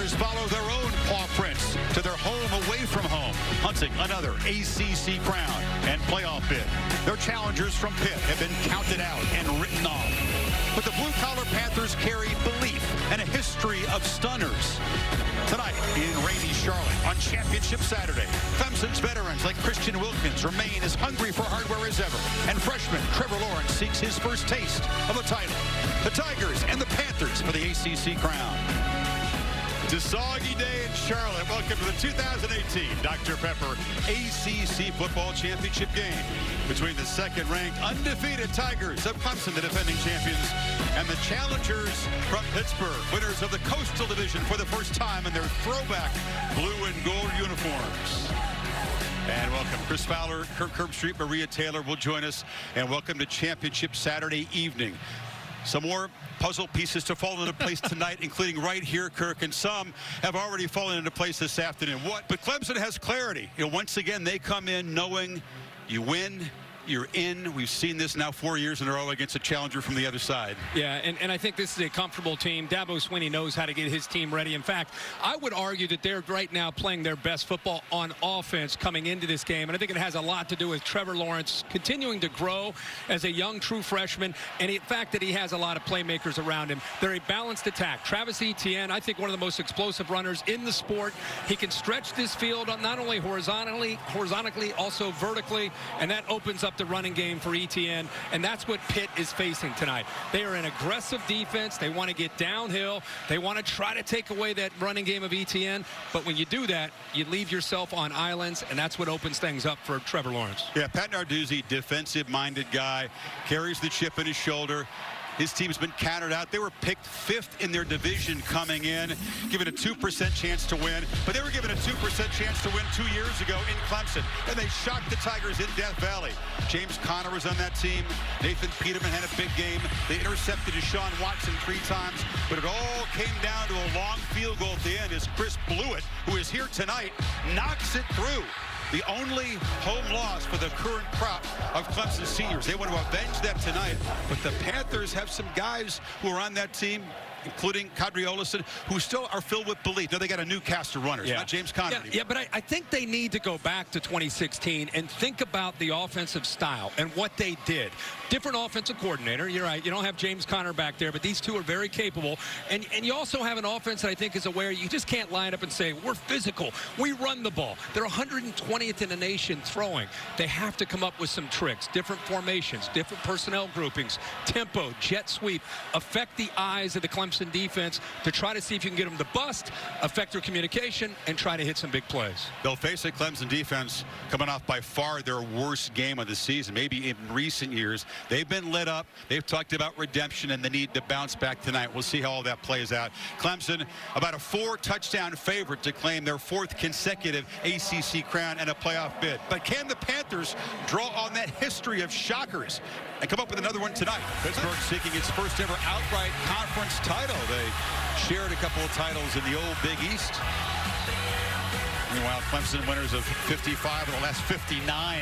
Panthers follow their own paw prints to their home away from home, hunting another ACC crown and playoff bid. Their challengers from Pitt have been counted out and written off. But the blue-collar Panthers carry belief and a history of stunners. Tonight in rainy Charlotte on Championship Saturday, Clemson's veterans like Christian Wilkins remain as hungry for hardware as ever, and freshman Trevor Lawrence seeks his first taste of a title. The Tigers and the Panthers for the ACC crown. It's a soggy day in Charlotte. Welcome to the 2018 Dr. Pepper ACC Football Championship game between the second-ranked undefeated Tigers of Clemson, the defending champions, and the challengers from Pittsburgh, winners of the Coastal Division for the first time in their throwback blue and gold uniforms. And welcome, Chris Fowler, Kirk Herbstreit, Maria Taylor will join us, and welcome to Championship Saturday evening. Some more puzzle pieces to fall into place tonight, including right here, Kirk, and some have already fallen into place this afternoon. But Clemson has clarity. You know, once again, they come in knowing you win, you're in. We've seen this now 4 years in a row against a challenger from the other side. Yeah, and I think this is a comfortable team. Dabo Swinney knows how to get his team ready. In fact, I would argue that they're right now playing their best football on offense coming into this game. And I think it has a lot to do with Trevor Lawrence continuing to grow as a young true freshman, and the fact that he has a lot of playmakers around him. They're a balanced attack. Travis Etienne, I think one of the most explosive runners in the sport. He can stretch this field not only horizontally, also vertically, and that opens up the running game for Etienne, and that's what Pitt is facing tonight. They are an aggressive defense. They want to get downhill. They want to try to take away that running game of Etienne, but when you do that, you leave yourself on islands, and that's what opens things up for Trevor Lawrence. Yeah, Pat Narduzzi, defensive-minded guy, carries the chip in his shoulder. His team's been counted out. They were picked 5th in their division coming in, given a 2% chance to win. But they were given a 2% chance to win 2 years ago in Clemson. And they shocked the Tigers in Death Valley. James Conner was on that team. Nathan Peterman had a big game. They intercepted Deshaun Watson 3 times. But it all came down to a long field goal at the end as Chris Blewett, who is here tonight, knocks it through. The only home loss for the current crop of Clemson seniors. They want to avenge that tonight, but the Panthers have some guys who are on that team, including Kadri Olison, who still are filled with belief. Now they got a new cast of runners, not James Conner. Yeah, but I think they need to go back to 2016 and think about the offensive style and what they did. Different offensive coordinator. You're right. You don't have James Conner back there, but these two are very capable. And you also have an offense that I think is aware you just can't line up and say, we're physical. We run the ball. They're 120th in the nation throwing. They have to come up with some tricks, different formations, different personnel groupings, tempo, jet sweep, affect the eyes of the Clemson defense to try to see if you can get them to bust, affect their communication, and try to hit some big plays. They'll face a Clemson defense coming off by far their worst game of the season, maybe in recent years. They've been lit up. They've talked about redemption and the need to bounce back tonight. We'll see how all that plays out. Clemson, about a 4-touchdown favorite to claim their 4th consecutive ACC crown and a playoff bid. But can the Panthers draw on that history of shockers and come up with another one tonight? Pittsburgh seeking its first ever outright conference title. They shared a couple of titles in the old Big East. Meanwhile, Clemson winners of 55 of the last 59,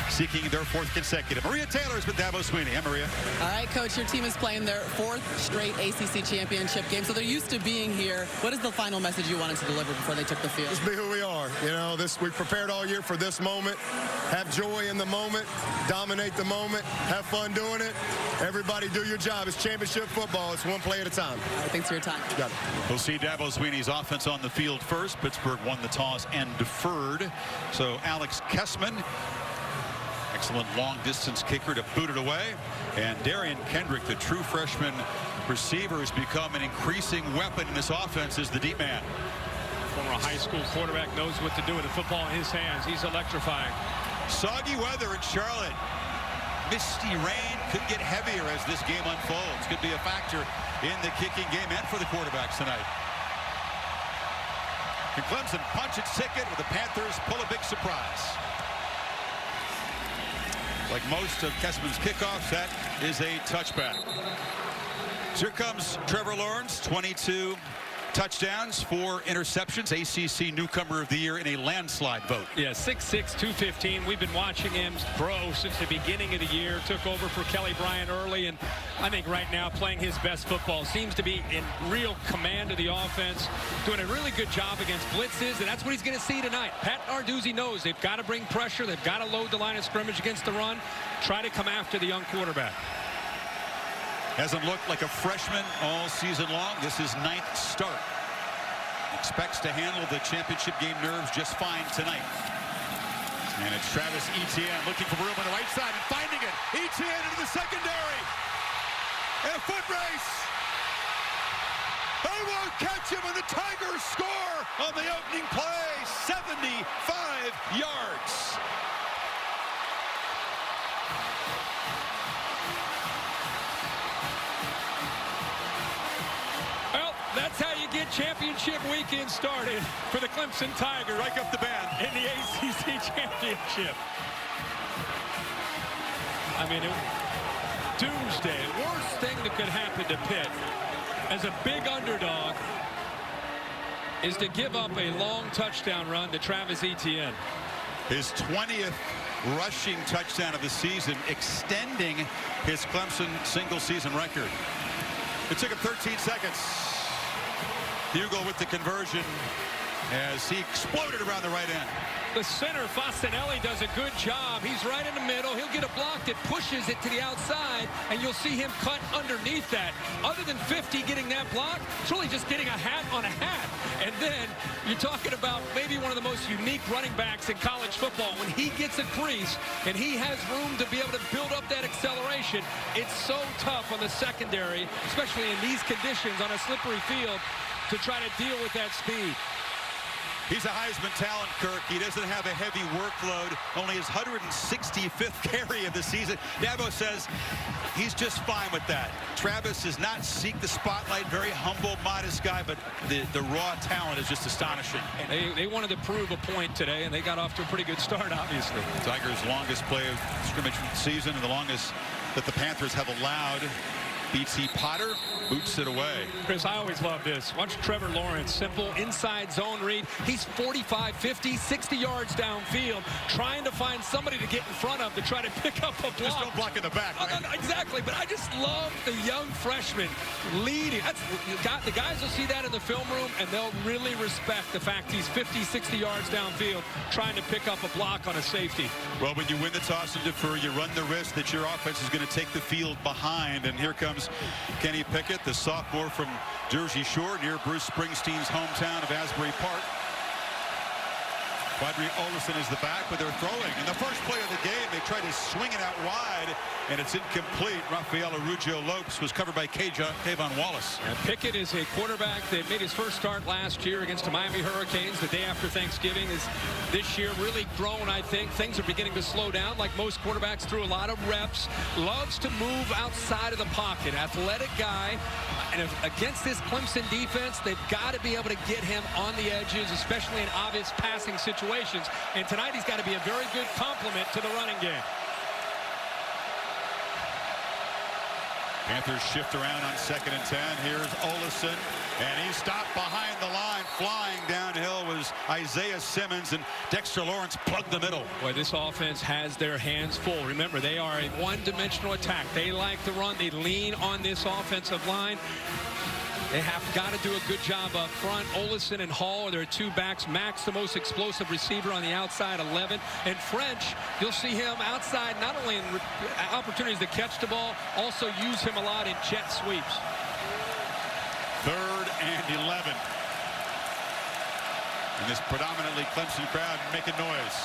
seeking their 4th consecutive. Maria Taylor's with Dabo Swinney. Hey, Maria. All right, Coach, your team is playing their 4th straight ACC championship game, so they're used to being here. What is the final message you wanted to deliver before they took the field? Just be who we are. You know, we prepared all year for this moment. Have joy in the moment. Dominate the moment. Have fun doing it. Everybody do your job. It's championship football. It's one play at a time. All right, thanks for your time. Got it. We'll see Dabo Swinney's offense on the field first. Pittsburgh won the toss and deferred. So Alex Kessman, excellent long-distance kicker to boot it away. And Darian Kendrick, the true freshman receiver, has become an increasing weapon in this offense as the deep man. Former high school quarterback knows what to do with the football in his hands. He's electrifying. Soggy weather in Charlotte. Misty rain could get heavier as this game unfolds. Could be a factor in the kicking game and for the quarterbacks tonight. Can Clemson punch its ticket, or the Panthers pull a big surprise? Like most of Kessman's kickoffs, that is a touchback. So here comes Trevor Lawrence, 22 touchdowns, 4 interceptions. ACC Newcomer of the Year in a landslide vote. Yeah, 6'6", 215. We've been watching him grow since the beginning of the year. Took over for Kelly Bryant early, and I think right now playing his best football. Seems to be in real command of the offense. Doing a really good job against blitzes, and that's what he's going to see tonight. Pat Narduzzi knows they've got to bring pressure. They've got to load the line of scrimmage against the run. Try to come after the young quarterback. Hasn't looked like a freshman all season long. This is 9th start. Expects to handle the championship game nerves just fine tonight. And it's Travis Etienne looking for room on the right side and finding it. Etienne into the secondary. And a foot race. They won't catch him, and the Tigers score on the opening play. 75 yards. That's how you get championship weekend started for the Clemson Tigers. Break up the band In the ACC Championship. I mean, doomsday. Worst thing that could happen to Pitt as a big underdog is to give up a long touchdown run to Travis Etienne. His 20th rushing touchdown of the season, extending his Clemson single-season record. It took him 13 seconds. Hugo with the conversion as he exploded around the right end. The center, Fastanelli, does a good job. He's right in the middle. He'll get a block that pushes it to the outside, and you'll see him cut underneath that. Other than 50 getting that block, it's really just getting a hat on a hat. And then you're talking about maybe one of the most unique running backs in college football. When he gets a crease and he has room to be able to build up that acceleration, it's so tough on the secondary, especially in these conditions on a slippery field, to try to deal with that speed. He's a Heisman talent, Kirk. He doesn't have a heavy workload, only his 165th carry of the season. Dabo says he's just fine with that. Travis does not seek the spotlight, very humble, modest guy, but the raw talent is just astonishing. They wanted to prove a point today, and they got off to a pretty good start, obviously. Tigers' longest play of scrimmage season and the longest that the Panthers have allowed. BT Potter boots it away. Chris, I always love this. Watch Trevor Lawrence, simple inside zone read. He's 45, 50, 60 yards downfield, trying to find somebody to get in front of to try to pick up a block. Just don't block in the back, right? Exactly, but I just love the young freshman leading. The guys will see that in the film room, and they'll really respect the fact he's 50, 60 yards downfield, trying to pick up a block on a safety. Well, when you win the toss and defer, you run the risk that your offense is going to take the field behind, and here comes Kenny Pickett, the sophomore from Jersey Shore, near Bruce Springsteen's hometown of Asbury Park. Quadri Olison is the back, but they're throwing. In the first play of the game, they tried to swing it out wide, and it's incomplete. Rafael Arugio Lopes was covered by Kayvon Wallace. And Pickett is a quarterback that made his first start last year against the Miami Hurricanes the day after Thanksgiving. Is this year really grown, I think. Things are beginning to slow down, like most quarterbacks, through a lot of reps. Loves to move outside of the pocket. Athletic guy. And against this Clemson defense, they've got to be able to get him on the edges, especially in obvious passing situations. And tonight he's got to be a very good complement to the running game. Panthers shift around on 2nd and 10. Here's Olison, and he stopped behind the line. Flying downhill was Isaiah Simmons, and Dexter Lawrence plugged the middle. Boy, this offense has their hands full. Remember, they are a one-dimensional attack. They like to run. They lean on this offensive line. They have got to do a good job up front. Olison and Hall are their two backs. Max, the most explosive receiver on the outside, 11. And French, you'll see him outside, not only in opportunities to catch the ball, also use him a lot in jet sweeps. 3rd and 11. And this predominantly Clemson crowd making noise.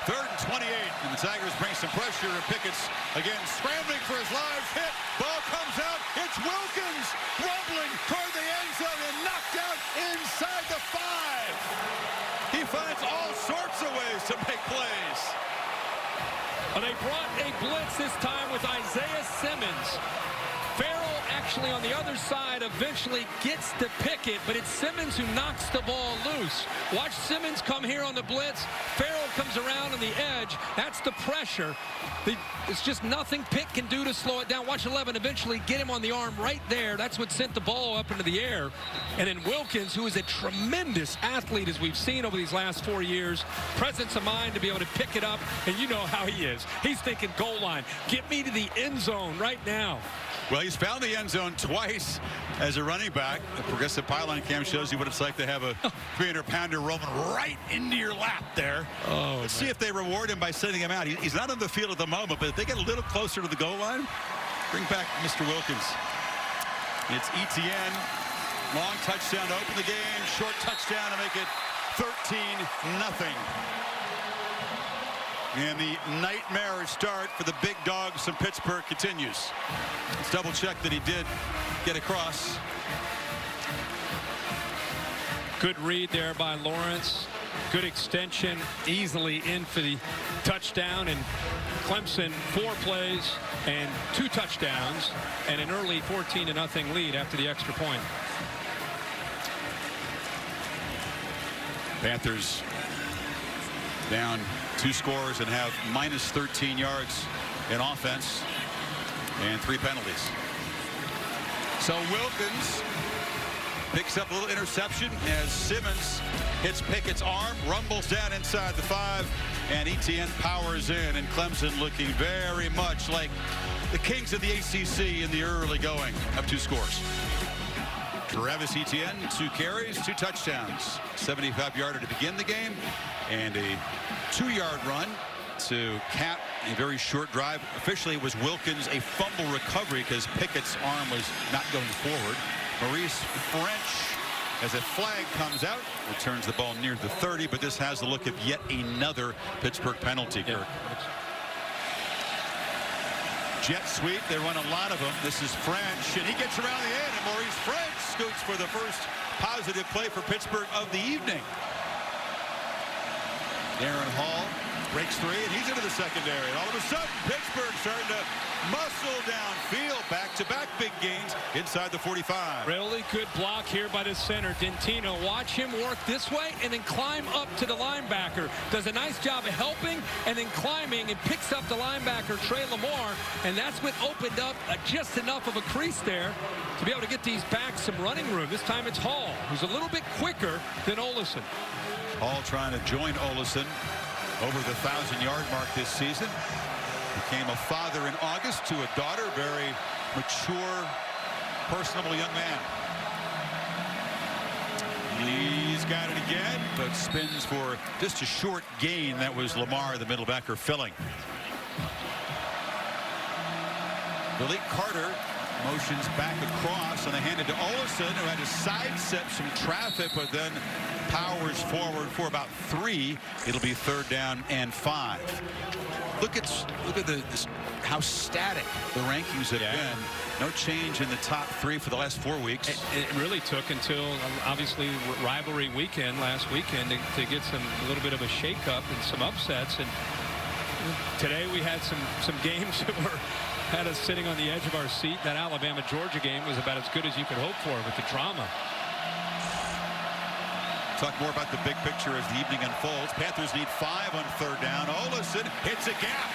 3rd and 28. And the Tigers bring some pressure, and Pickett's again scrambling for his life. Hit. Ball comes out. It's Wilkins rumbling toward the end zone and knocked out inside the 5. He finds all sorts of ways to make plays. Well, they brought a blitz this time with Isaiah Simmons. Farrell actually on the other side eventually gets to Pickett, but it's Simmons who knocks the ball loose. Watch Simmons come here on the blitz. Farrell comes around on the edge. That's the pressure. It's just nothing Pitt can do to slow it down. Watch 11 eventually get him on the arm right there. That's what sent the ball up into the air. And then Wilkins, who is a tremendous athlete as we've seen over these last 4 years, presence of mind to be able to pick it up. And you know how he is. He's thinking goal line. Get me to the end zone right now. Well, he's found the end zone twice as a running back. The progressive pylon cam shows you what it's like to have a 300-pounder roaming right into your lap there. Oh, Let's see if they reward him by sending him out. He's not on the field at the moment, but if they get a little closer to the goal line, bring back Mr. Wilkins. It's Etienne. Long touchdown to open the game. Short touchdown to make it 13-0. And the nightmare start for the big dogs from Pittsburgh continues. Let's double check that he did get across. Good read there by Lawrence. Good extension, easily in for the touchdown. And Clemson 4 plays and 2 touchdowns and an early 14-0 lead after the extra point. Panthers down 2 scores and have minus 13 yards in offense and 3 penalties. So Wilkins picks up a little interception as Simmons hits Pickett's arm, rumbles down inside the 5, and Etienne powers in, and Clemson looking very much like the kings of the ACC in the early going. Up 2 scores. Travis Etienne, 2 carries, 2 touchdowns. 75-yarder to begin the game, and a 2-yard run to cap a very short drive. Officially, it was Wilkins a fumble recovery because Pickett's arm was not going forward. Maurice French, as a flag comes out, returns the ball near the 30, but this has the look of yet another Pittsburgh penalty. Yeah. Jet sweep, they run a lot of them. This is French, and he gets around the end, and Maurice French scoots for the first positive play for Pittsburgh of the evening. Aaron Hall breaks 3, and he's into the secondary. And all of a sudden, Pittsburgh starting to muscle downfield. Back-to-back big gains inside the 45. Really good block here by the center, Dentino. Watch him work this way and then climb up to the linebacker. Does a nice job of helping and then climbing and picks up the linebacker, Trey Lamar. And that's what opened up just enough of a crease there to be able to get these backs some running room. This time it's Hall, who's a little bit quicker than Olesen. Hall trying to join Olesen over the 1,000-yard mark this season. Became a father in August to a daughter. Very mature, personable young man. He's got it again, but spins for just a short gain. That was Lamar, the middle backer, filling. Billy Carter motions back across, and they hand it to Olesen, who had to sidestep some traffic, but then powers forward for about 3. It'll be 3rd down and 5. Look at how static the rankings have been. No change in the top 3 for the last 4 weeks. It really took until obviously rivalry weekend last weekend to get a little bit of a shakeup and some upsets. And today we had some games that had us sitting on the edge of our seat. That Alabama-Georgia game was about as good as you could hope for with the drama. Talk more about the big picture as the evening unfolds. Panthers need 5 on 3rd down. Olesen hits a gap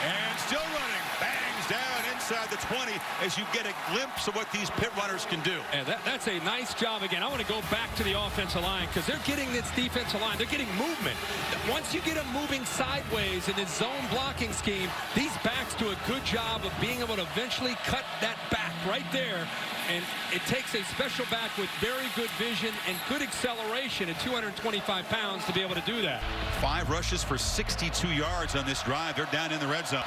and still running. Bangs down inside the 20 as you get a glimpse of what these Pitt runners can do. And that's a nice job again. I want to go back to the offensive line because they're getting this defensive line. They're getting movement. Once you get them moving sideways in this zone blocking scheme, these backs do a good job of being able to eventually cut that back right there. And it takes a special back with very good vision and good acceleration at 225 pounds to be able to do that. 5 rushes for 62 yards on this drive. They're down in the red zone.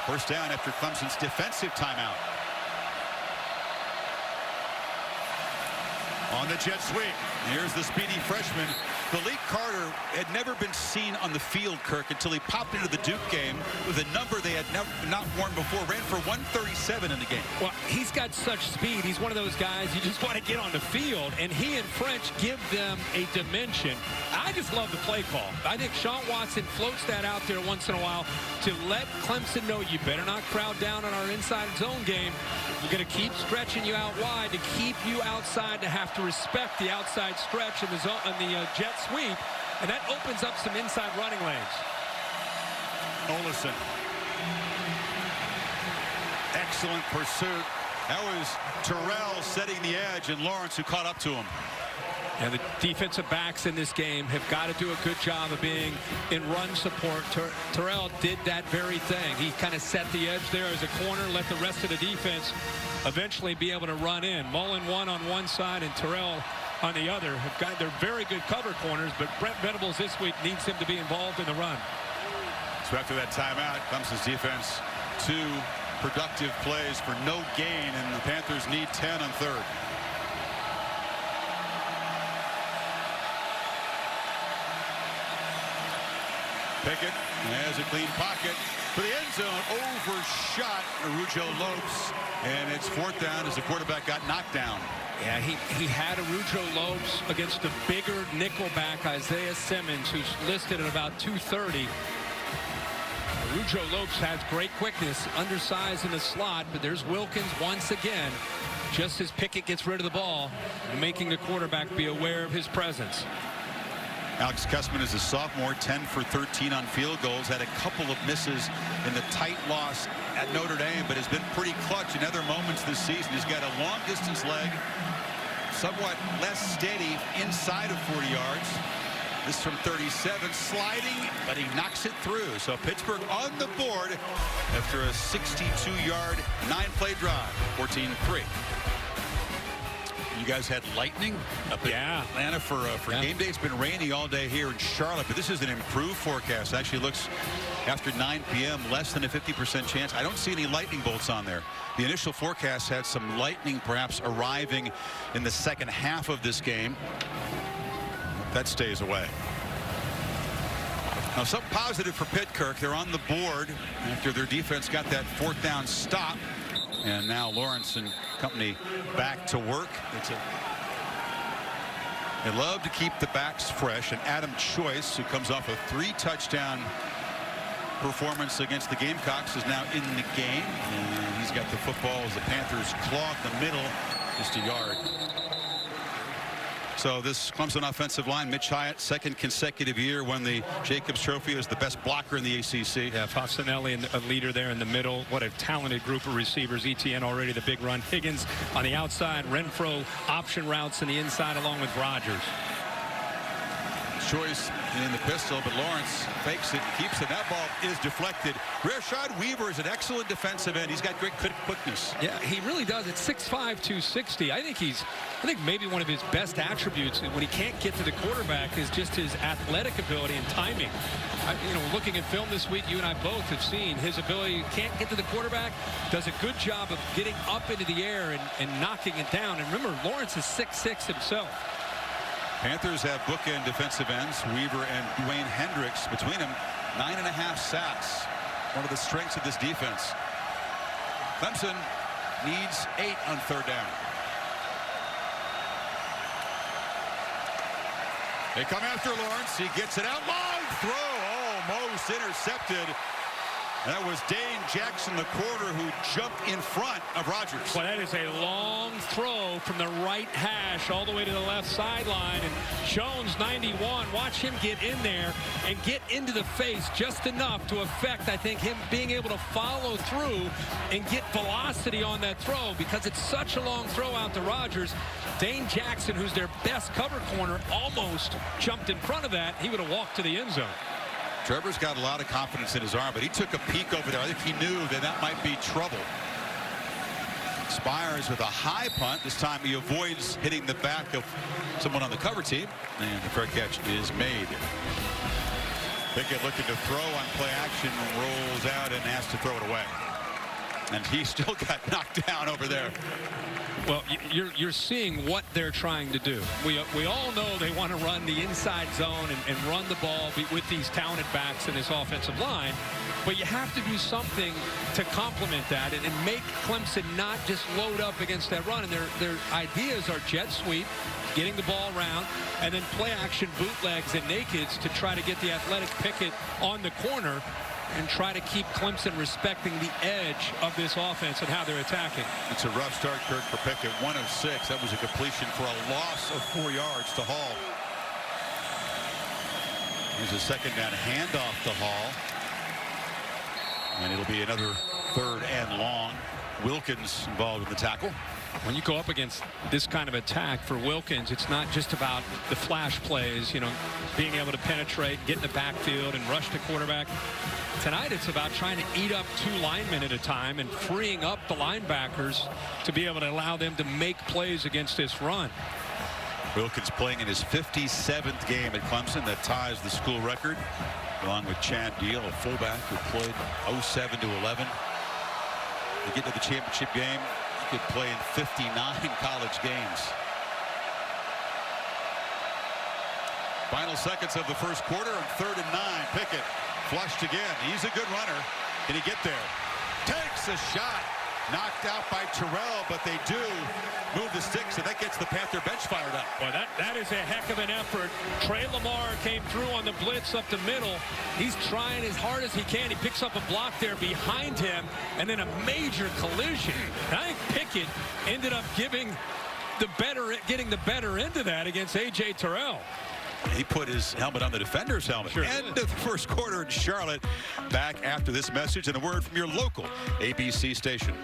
First down after Clemson's defensive timeout. On the jet sweep. Here's the speedy freshman Malik Carter had never been seen on the field, Kirk, until he popped into the Duke game with a number they had not worn before. Ran for 137 in the game. Well, he's got such speed. He's one of those guys you just want to get on the field, and he and French give them a dimension. I just love the play call. I think Sean Watson floats that out there once in a while to let Clemson know you better not crowd down on our inside zone game. We're going to keep stretching you out wide to keep you outside, to have to respect the outside stretch in the zone, and the jet sweep, and that opens up some inside running lanes. Olison. Excellent pursuit. That was Terrell setting the edge, and Lawrence who caught up to him. And the defensive backs in this game have got to do a good job of being in run support. Terrell did that very thing. He kind of set the edge there as a corner, let the rest of the defense eventually be able to run in. Mullen one on one side and Terrell on the other. Have got their very good cover corners, but Brent Venables this week needs him to be involved in the run. So after that timeout, Clemson's defense, 2 productive plays for no gain, and the Panthers need 10 on third. Pickett has a clean pocket for the end zone. Overshot Arujo Lopes, and it's 4th down as the quarterback got knocked down. Yeah, he had Arujo Lopes against the bigger nickelback Isaiah Simmons, who's listed at about 230. Arujo Lopes has great quickness, undersized in the slot, but there's Wilkins once again, just as Pickett gets rid of the ball, making the quarterback be aware of his presence. Alex Kessman is a sophomore, 10 for 13 on field goals. Had a couple of misses in the tight loss at Notre Dame, but has been pretty clutch in other moments this season. He's got a long distance leg, somewhat less steady inside of 40 yards. This from 37, sliding, but he knocks it through. So Pittsburgh on the board after a 62-yard, 9-play drive, 14-3. You guys had lightning up in Atlanta for game day. It's been rainy all day here in Charlotte, but this is an improved forecast. Actually looks, after 9 p.m., less than a 50% chance. I don't see any lightning bolts on there. The initial forecast had some lightning perhaps arriving in the second half of this game. That stays away. Now, something positive for Pitt, Kirk. They're on the board after their defense got that 4th down stop. And now Lawrence and company back to work. They love to keep the backs fresh. And Adam Choice, who comes off a 3-touchdown performance against the Gamecocks, is now in the game. And he's got the football as the Panthers claw in the middle, just a yard. So this Clemson offensive line, Mitch Hyatt, 2nd consecutive year, won the Jacobs Trophy as the best blocker in the ACC. Yeah, Fasanelli, a leader there in the middle. What a talented group of receivers. Etienne already the big run. Higgins on the outside. Renfro option routes in the inside along with Rogers. Choice in the pistol, but Lawrence fakes it, keeps it. That ball is deflected. Rashad Weaver is an excellent defensive end. He's got great quickness. Yeah, he really does. It's 6'5", 260. I think maybe one of his best attributes when he can't get to the quarterback is just his athletic ability and timing. Looking at film this week, you and I both have seen his ability. Can't get to the quarterback, does a good job of getting up into the air and knocking it down. And remember, Lawrence is 6'6" himself. Panthers have bookend defensive ends, Weaver and Dwayne Hendricks. Between them, 9.5 sacks. One of the strengths of this defense. Clemson needs 8 on 3rd down. They come after Lawrence. He gets it out. Long throw, almost intercepted. That was Dane Jackson, the corner, who jumped in front of Rogers. Well, that is a long throw from the right hash all the way to the left sideline. And Jones, 91, watch him get in there and get into the face just enough to affect, I think, him being able to follow through and get velocity on that throw, because it's such a long throw out to Rogers. Dane Jackson, who's their best cover corner, almost jumped in front of that. He would have walked to the end zone. Trevor's got a lot of confidence in his arm, but he took a peek over there. I think he knew that might be trouble. Spires with a high punt. This time he avoids hitting the back of someone on the cover team, and the fair catch is made. Pickett looking to throw on play action, rolls out and has to throw it away. And he still got knocked down over there. Well, you're seeing what they're trying to do. We all know they want to run the inside zone and run the ball with these talented backs in this offensive line. But you have to do something to complement that and make Clemson not just load up against that run. And their ideas are jet sweep, getting the ball around, and then play action bootlegs and nakeds to try to get the athletic Pickett on the corner and try to keep Clemson respecting the edge of this offense and how they're attacking. It's a rough start, Kirk, for Pickett. 1 of 6. That was a completion for a loss of 4 yards to Hall. Here's a second down handoff to Hall. And it'll be another 3rd and long. Wilkins involved in the tackle. When you go up against this kind of attack for Wilkins, it's not just about the flash plays, you know, being able to penetrate, get in the backfield and rush the quarterback. Tonight it's about trying to eat up 2 linemen at a time and freeing up the linebackers to be able to allow them to make plays against this run. Wilkins playing in his 57th game at Clemson. That ties the school record, along with Chad Deal, a fullback who played 07 to 11. To get to the championship game, he could play in 59 college games. Final seconds of the first quarter on 3rd and 9. Pickett flushed again. He's a good runner. Can he get there? Takes a shot. Knocked out by Terrell, but they do move the sticks, and that gets the Panther bench fired up. Boy, that is a heck of an effort. Trey Lamar came through on the blitz up the middle. He's trying as hard as he can. He picks up a block there behind him, and then a major collision. And I think Pickett ended up getting the better end of that against A.J. Terrell. He put his helmet on the defender's helmet. Sure. End of the first quarter in Charlotte. Back after this message and a word from your local ABC station.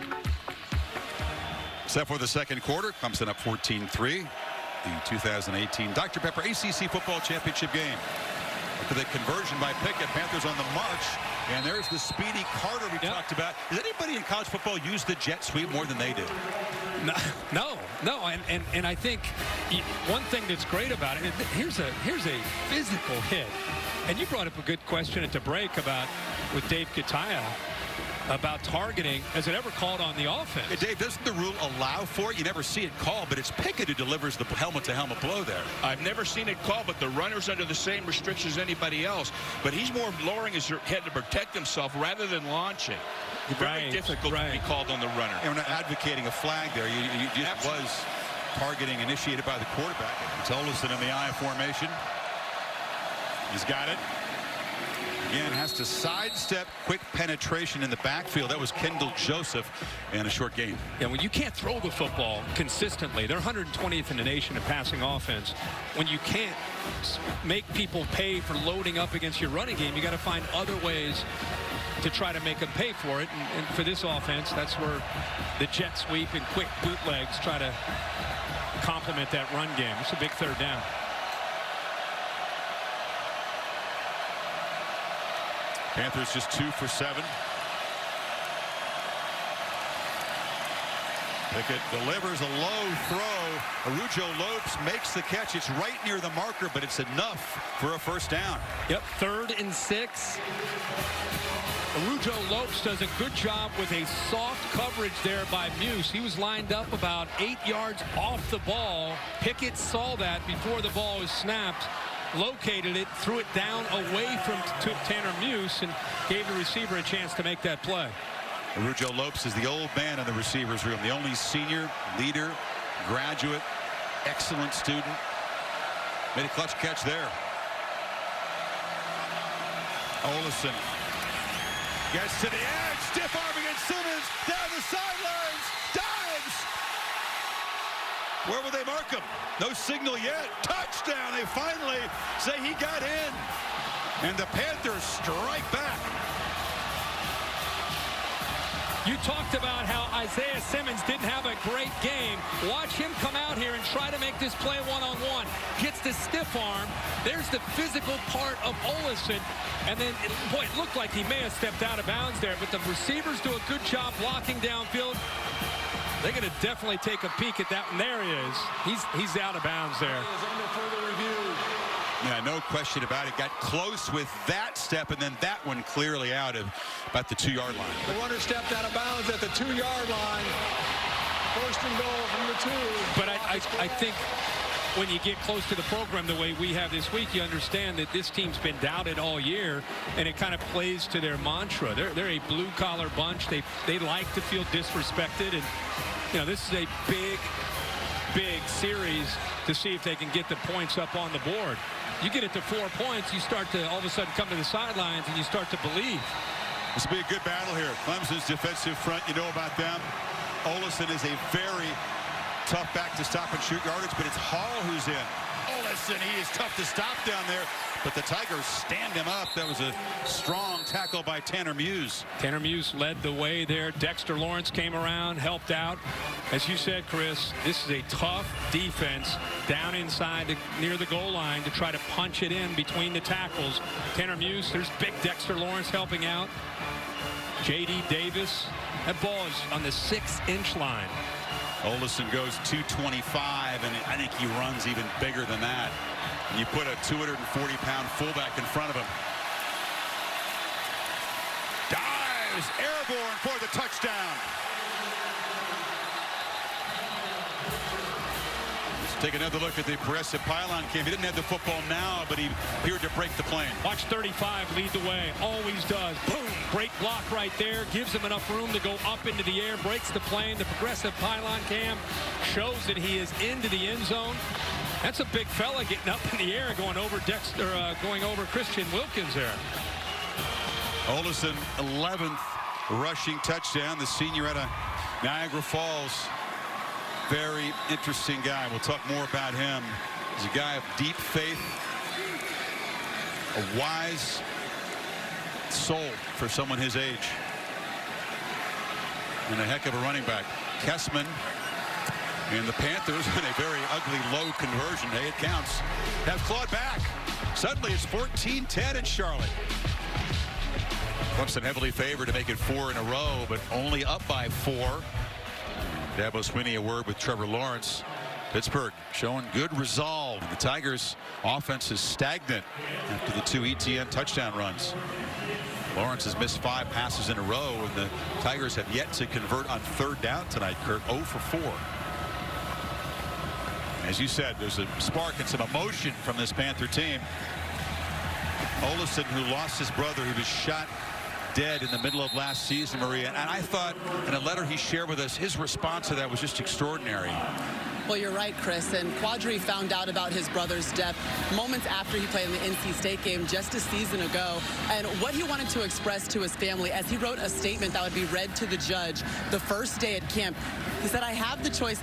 Except for the second quarter, Clemson up 14-3. The 2018 Dr. Pepper ACC Football Championship game. After the conversion by Pickett, Panthers on the march. And there's the speedy Carter we talked about. Does anybody in college football use the jet sweep more than they do? No. And I think one thing that's great about it, here's a physical hit. And you brought up a good question at the break about with Dave Kataya about targeting. Has it ever called on the offense? Hey, Dave, doesn't the rule allow for it? You never see it called, but it's Pickett who delivers the helmet-to-helmet blow there. I've never seen it called, but the runner's under the same restrictions as anybody else. But he's more lowering his head to protect himself rather than launching. Very difficult to be called on the runner. And we're not advocating a flag there. You just was targeting initiated by the quarterback. It's Olsen in the I formation. He's got it. Again, has to sidestep quick penetration in the backfield. That was Kendall Joseph in a short game. Yeah, when you can't throw the football consistently, they're 120th in the nation in passing offense. When you can't make people pay for loading up against your running game, you got to find other ways to try to make them pay for it. And for this offense, that's where the jet sweep and quick bootlegs try to complement that run game. It's a big 3rd down. Panthers just 2 for 7. Pickett delivers a low throw. Arujo Lopes makes the catch. It's right near the marker, but it's enough for a 1st down. Yep, 3rd and 6. Arujo Lopes does a good job with a soft coverage there by Muse. He was lined up about 8 yards off the ball. Pickett saw that before the ball was snapped, located it, threw it down away from Tanner Muse, and gave the receiver a chance to make that play. Arujo Lopes is the old man in the receivers room, the only senior, leader, graduate, excellent student. Made a clutch catch there. Olsen gets to the edge, stiff arm against Simmons, down the sidelines, dives. Where will they mark him? No signal yet. Touchdown. They finally say he got in. And the Panthers strike back. You talked about how Isaiah Simmons didn't have a great game. Watch him come out here and try to make this play one-on-one. Gets the stiff arm. There's the physical part of Olsen. And then, boy, it looked like he may have stepped out of bounds there, but the receivers do a good job blocking downfield. They're going to definitely take a peek at that, and there he is. He's out of bounds there. Yeah, no question about it. Got close with that step, and then that one clearly out of about the 2-yard line. The runner stepped out of bounds at the 2-yard line. First and goal from the 2. But I think when you get close to the program the way we have this week, you understand that this team's been doubted all year, and it kind of plays to their mantra. They're a blue-collar bunch. They like to feel disrespected, and you know, this is a big series to see if they can get the points up on the board. You get it to 4 points, you start to all of a sudden come to the sidelines and you start to believe. This will be a good battle here. Clemson's defensive front, you know about them. Olesen is a very tough back to stop and shoot yardage, but it's Hall who's in. Olesen, he is tough to stop down there, but the Tigers stand him up. That was a strong tackle by Tanner Muse. Tanner Muse led the way there. Dexter Lawrence came around, helped out. As you said, Chris, this is a tough defense down inside near the goal line to try to punch it in between the tackles. Tanner Muse, there's big Dexter Lawrence helping out. J.D. Davis, that ball is on the 6-inch line. Olesen goes 225, and I think he runs even bigger than that. And you put a 240-pound fullback in front of him. Dives, airborne for the touchdown. Let's take another look at the progressive pylon cam. He didn't have the football now, but he appeared to break the plane. Watch 35 lead the way, always does. Boom, great block right there, gives him enough room to go up into the air, breaks the plane. The progressive pylon cam shows that he is into the end zone. That's a big fella getting up in the air, going over Christian Wilkins there. Olesen, 11th rushing touchdown. The senior out of Niagara Falls. Very interesting guy. We'll talk more about him. He's a guy of deep faith, a wise soul for someone his age, and a heck of a running back. Kessman and the Panthers in a very ugly low conversion. Hey, it counts. Have clawed back. Suddenly it's 14-10 in Charlotte. Clemson heavily favored to make it 4 in a row, but only up by 4. Dabo Swinney a word with Trevor Lawrence. Pittsburgh showing good resolve. The Tigers offense is stagnant after the 2 Etienne touchdown runs. Lawrence has missed 5 passes in a row, and the Tigers have yet to convert on 3rd down tonight, Kurt. 0 for 4. As you said, there's a spark and some emotion from this Panther team. Olesen, who lost his brother, he was shot dead in the middle of last season, Maria, and I thought in a letter he shared with us, his response to that was just extraordinary. Well, you're right, Chris, and Quadri found out about his brother's death moments after he played in the NC State game just a season ago, and what he wanted to express to his family as he wrote a statement that would be read to the judge the first day at camp. He said, "I have the choice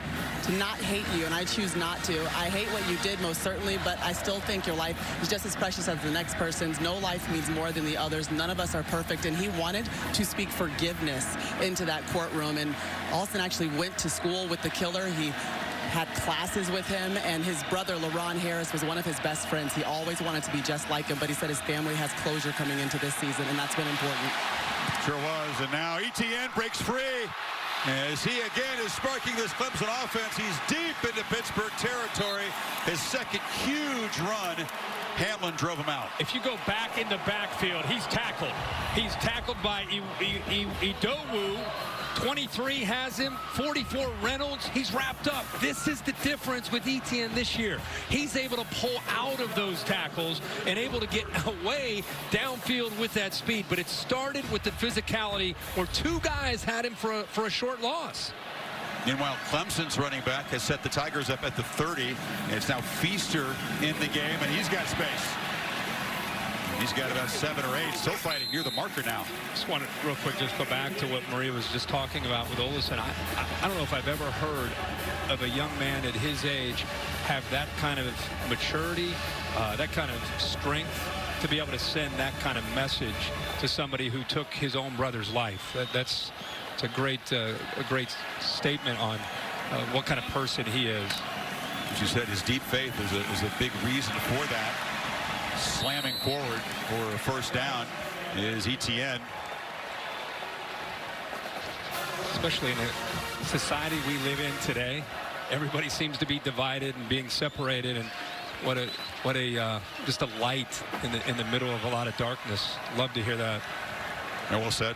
to not hate you, and I choose not to. I hate what you did, most certainly, but I still think your life is just as precious as the next person's. No life means more than the others. None of us are perfect," and he wanted to speak forgiveness into that courtroom. And Olsen actually went to school with the killer. He had classes with him, and his brother LaRon Harris was one of his best friends. He always wanted to be just like him, but he said his family has closure coming into this season, and that's been important. Sure was. And now Etienne breaks free as he again is sparking this Clemson offense. He's deep into Pittsburgh territory. His second huge run. Hamlin drove him out. If you go back in the backfield, he's tackled. He's tackled by Idowu. 23 has him, 44 Reynolds. He's wrapped up. This is the difference with Etienne this year. He's able to pull out of those tackles and able to get away downfield with that speed. But it started with the physicality where 2 guys had him for a short loss. Meanwhile, Clemson's running back has set the Tigers up at the 30. And it's now Feaster in the game, and he's got space. He's got about 7 or 8, still fighting near the marker now. Just want to real quick just go back to what Maria was just talking about with Olesen. I don't know if I've ever heard of a young man at his age have that kind of maturity, that kind of strength to be able to send that kind of message to somebody who took his own brother's life. It's a great statement on what kind of person he is. As you said, his deep faith is a big reason for that. Slamming forward for a first down is Etienne. Especially in the society we live in today, everybody seems to be divided and being separated, and What a just a light in the middle of a lot of darkness. Love to hear that. Well said.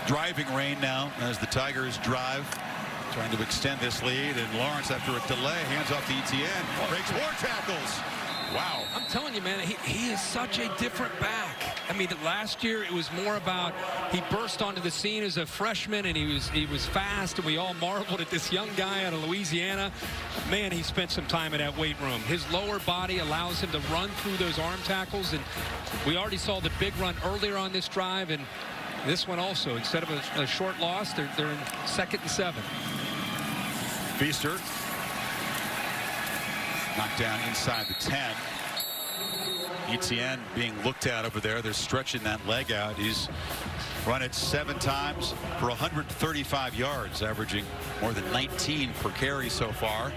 Driving rain now as the Tigers drive, trying to extend this lead, and Lawrence, after a delay, hands off to Etienne, breaks more tackles. Wow. I'm telling you, man, he is such a different back. I mean, last year it was more about he burst onto the scene as a freshman, and he was fast, and we all marveled at this young guy out of Louisiana. Man, he spent some time in that weight room. His lower body allows him to run through those arm tackles, and we already saw the big run earlier on this drive, and this one also, instead of a short loss, they're in 2nd and 7. Feaster knocked down inside the 10. Etienne being looked at over there. They're stretching that leg out. He's run it 7 times for 135 yards, averaging more than 19 per carry so far.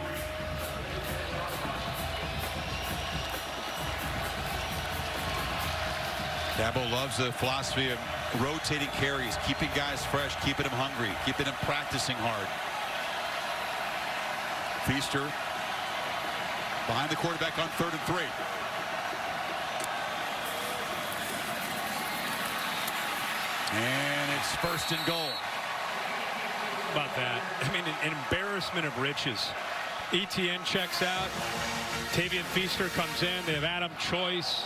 Dabo loves the philosophy of rotating carries, keeping guys fresh, keeping them hungry, keeping them practicing hard. Feaster behind the quarterback on 3rd and 3. And it's 1st and goal. How about that? I mean, an embarrassment of riches. Etienne checks out. Tavian Feaster comes in. They have Adam Choice.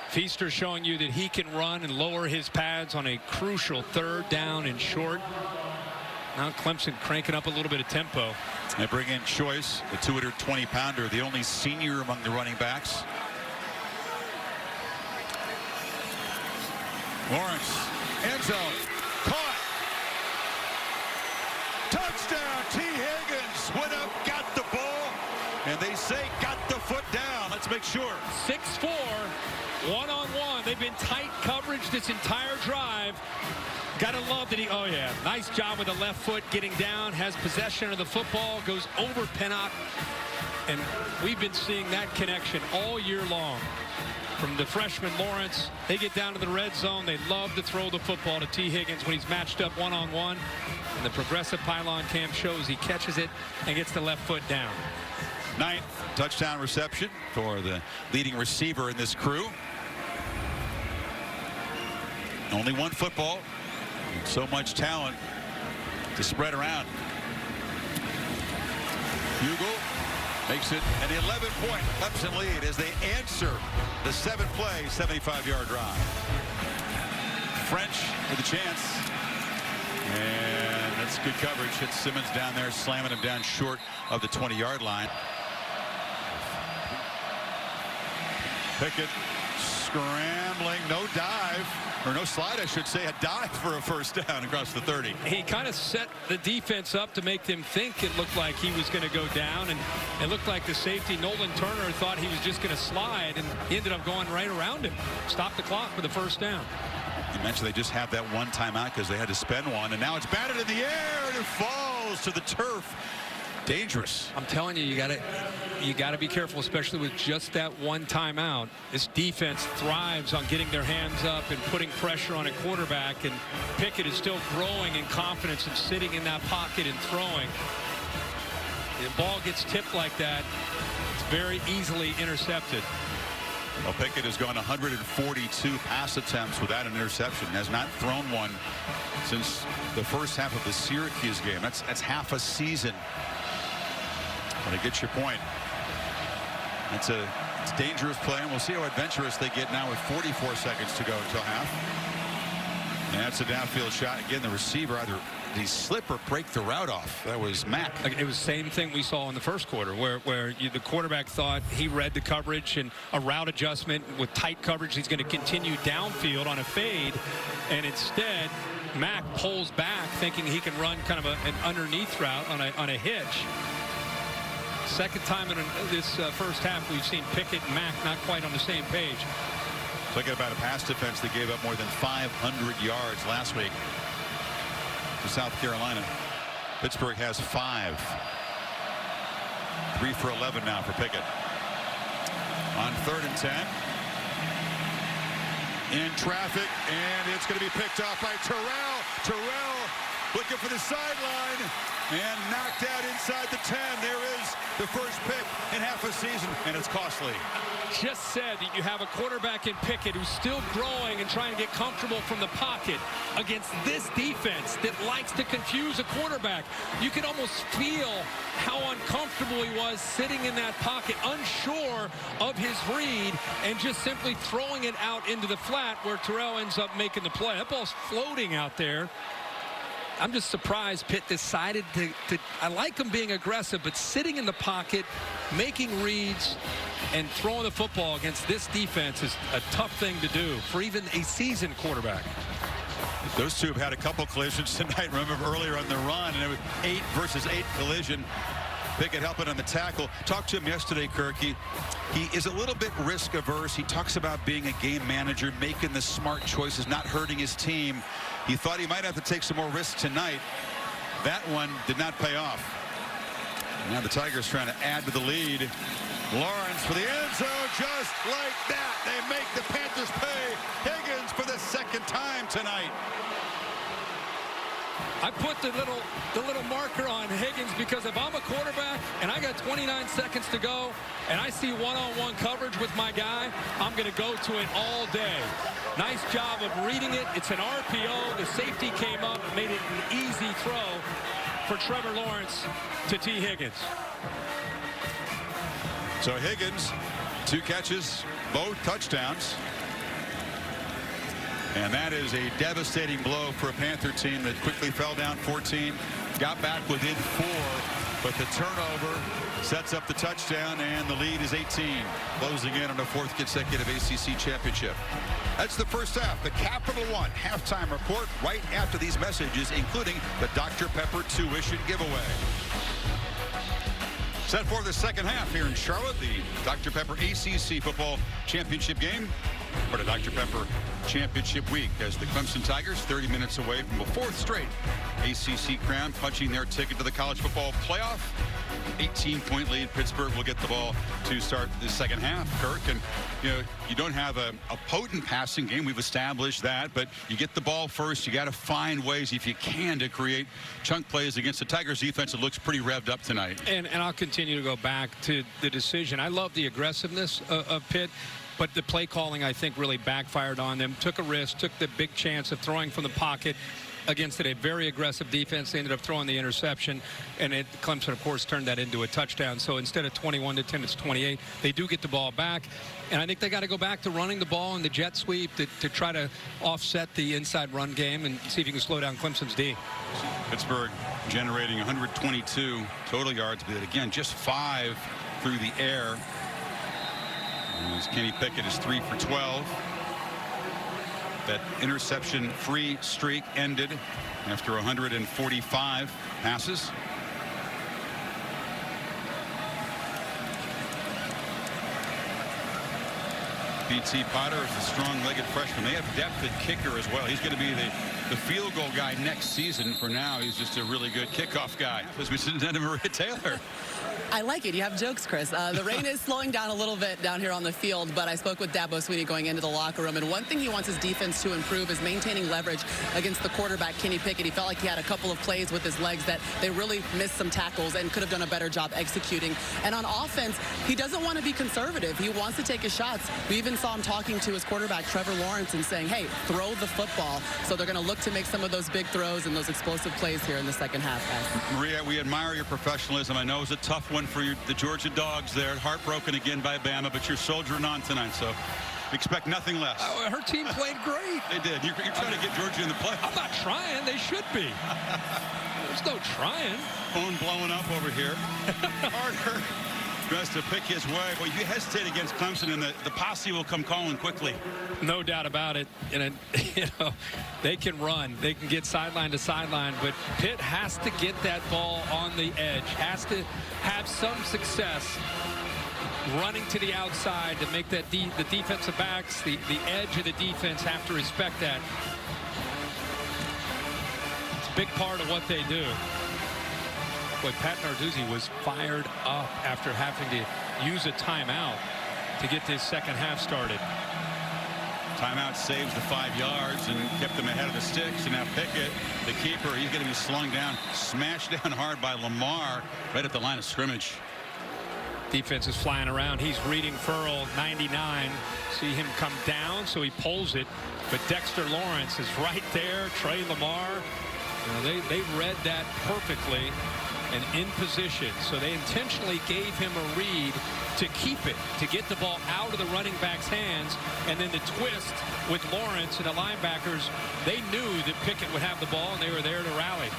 Feaster showing you that he can run and lower his pads on a crucial 3rd down and short. Now Clemson cranking up a little bit of tempo. They bring in Choice, the 220-pounder, the only senior among the running backs. Lawrence, end zone, caught. Touchdown, T. Higgins went up, got the ball, and they say got the foot down. Let's make sure. 6'4", one-on-one. They've been tight coverage this entire drive. Gotta love that oh yeah, nice job with the left foot getting down, has possession of the football, goes over Pennock, and we've been seeing that connection all year long. From the freshman Lawrence, they get down to the red zone. They love to throw the football to T. Higgins when he's matched up one-on-one. And the progressive pylon cam shows he catches it and gets the left foot down. 9th touchdown reception for the leading receiver in this crew. Only one football. So much talent to spread around. Hugel makes it an 11-point Clemson lead as they answer the 7-play, 75-yard drive. French with a chance. And that's good coverage. Hits Simmons down there, slamming him down short of the 20-yard line. Pickett scrambling, no dive, or no slide, I should say, a dive for a 1st down across the 30. He kind of set the defense up to make them think it looked like he was going to go down, and it looked like the safety, Nolan Turner, thought he was just going to slide, and he ended up going right around him. Stopped the clock for the 1st down. You mentioned they just had that one timeout because they had to spend one, and now it's batted in the air, and it falls to the turf. Dangerous. I'm telling you, you gotta be careful, especially with just that one timeout. This defense thrives on getting their hands up and putting pressure on a quarterback, and Pickett is still growing in confidence and sitting in that pocket and throwing. The ball gets tipped like that, it's very easily intercepted. Well, Pickett has gone 142 pass attempts without an interception. Has not thrown one since the 1st half of the Syracuse game. That's half a season. But I get your point. It's dangerous play, and we'll see how adventurous they get now with 44 seconds to go until half. And that's a downfield shot. Again, the receiver either he slip or break the route off. That was Mack. It was the same thing we saw in the 1st quarter, where the quarterback thought he read the coverage and a route adjustment with tight coverage. He's going to continue downfield on a fade, and instead Mack pulls back thinking he can run kind of an underneath route on a hitch. 2nd time in this 1st half we've seen Pickett and Mack not quite on the same page. Talking about a pass defense that gave up more than 500 yards last week to South Carolina. Pittsburgh has 5. 3 for 11 now for Pickett. On 3rd and 10. In traffic, and it's going to be picked off by Terrell. Terrell looking for the sideline. and knocked out inside the 10. There is the first pick in half a season, and it's costly. Just said that you have a quarterback in Pickett who's still growing and trying to get comfortable from the pocket against this defense that likes to confuse a quarterback. You can almost feel how uncomfortable he was sitting in that pocket, unsure of his read, and just simply throwing it out into the flat where Terrell ends up making the play. That ball's floating out there. I'm just surprised Pitt decided to I like him being aggressive, but sitting in the pocket, making reads, and throwing the football against this defense is a tough thing to do for even a seasoned quarterback. Those two have had a couple collisions tonight. Remember earlier on the run, and it was 8 versus 8 collision. Pickett helping on the tackle. Talked to him yesterday, Kirk. He is a little bit risk averse. He talks about being a game manager, making the smart choices, not hurting his team. He thought he might have to take some more risks tonight. That one did not pay off. Now the Tigers trying to add to the lead. Lawrence for the end zone, just like that. They make the Panthers pay. Higgins for the second time tonight. I put the little marker on Higgins because if I'm a quarterback and I got 29 seconds to go and I see one-on-one coverage with my guy, I'm going to go to it all day. Nice job of reading it. It's an RPO. The safety came up and made it an easy throw for Trevor Lawrence to T. Higgins. So Higgins, 2 catches, both touchdowns. And that is a devastating blow for a Panther team that quickly fell down 14, got back within 4, but the turnover sets up the touchdown, and the lead is 18, closing in on a 4th consecutive ACC championship. That's the first half. The Capital One halftime report right after these messages, including the Dr. Pepper tuition giveaway. Set for the second half here in Charlotte, the Dr. Pepper ACC football championship game. For the Dr. Pepper Championship Week as the Clemson Tigers 30 minutes away from a 4th straight ACC crown, punching their ticket to the college football playoff. 18-point lead. Pittsburgh will get the ball to start the second half, Kirk. And, you don't have a potent passing game. We've established that. But you get the ball first. You got to find ways, if you can, to create chunk plays against the Tigers defense. It looks pretty revved up tonight. And I'll continue to go back to the decision. I love the aggressiveness of Pitt. But the play calling, I think, really backfired on them. Took a risk, took the big chance of throwing from the pocket against a very aggressive defense. They ended up throwing the interception, and Clemson, of course, turned that into a touchdown. So instead of 21-10, it's 28. They do get the ball back, and I think they got to go back to running the ball in the jet sweep to try to offset the inside run game and see if you can slow down Clemson's D. Pittsburgh generating 122 total yards, but again, just 5 through the air. As Kenny Pickett is 3 for 12. That interception-free streak ended after 145 passes. P.T. Potter is the strong-legged freshman. They have depth at kicker as well. He's going to be the field goal guy next season. For now, he's just a really good kickoff guy. As we said to Maria Taylor. I like it. You have jokes, Chris. The rain is slowing down a little bit down here on the field, but I spoke with Dabo Swinney going into the locker room, and one thing he wants his defense to improve is maintaining leverage against the quarterback, Kenny Pickett. He felt like he had a couple of plays with his legs that they really missed some tackles and could have done a better job executing. And on offense, he doesn't want to be conservative. He wants to take his shots. We even saw him talking to his quarterback, Trevor Lawrence, and saying, hey, throw the football. So they're going to look to make some of those big throws and those explosive plays here in the second half, guys. Maria, we admire your professionalism. I know it was a tough one for the Georgia Dogs there. Heartbroken again by Bama, but you're soldiering on tonight, so expect nothing less. Her team played great. They did. You're trying to get Georgia in the play. I'm not trying. They should be. There's no trying. Phone blowing up over here. Carter tries to pick his way. Well, you hesitate against Clemson, and the posse will come calling quickly. No doubt about it. And they can run. They can get sideline to sideline, but Pitt has to get that ball on the edge. Has to have some success running to the outside to make that the defensive backs, the edge of the defense have to respect that. It's a big part of what they do. Boy, Pat Narduzzi was fired up after having to use a timeout to get this second half started. Timeout saves the 5 yards and kept them ahead of the sticks. And now Pickett, the keeper, he's going to be slung down, smashed down hard by Lamar right at the line of scrimmage. Defense is flying around. He's reading Furl 99. See him come down, so he pulls it. But Dexter Lawrence is right there. Trey Lamar, they read that perfectly and in position. So they intentionally gave him a read to keep it, to get the ball out of the running back's hands. And then the twist with Lawrence and the linebackers, they knew that Pickett would have the ball, and they were there to rally.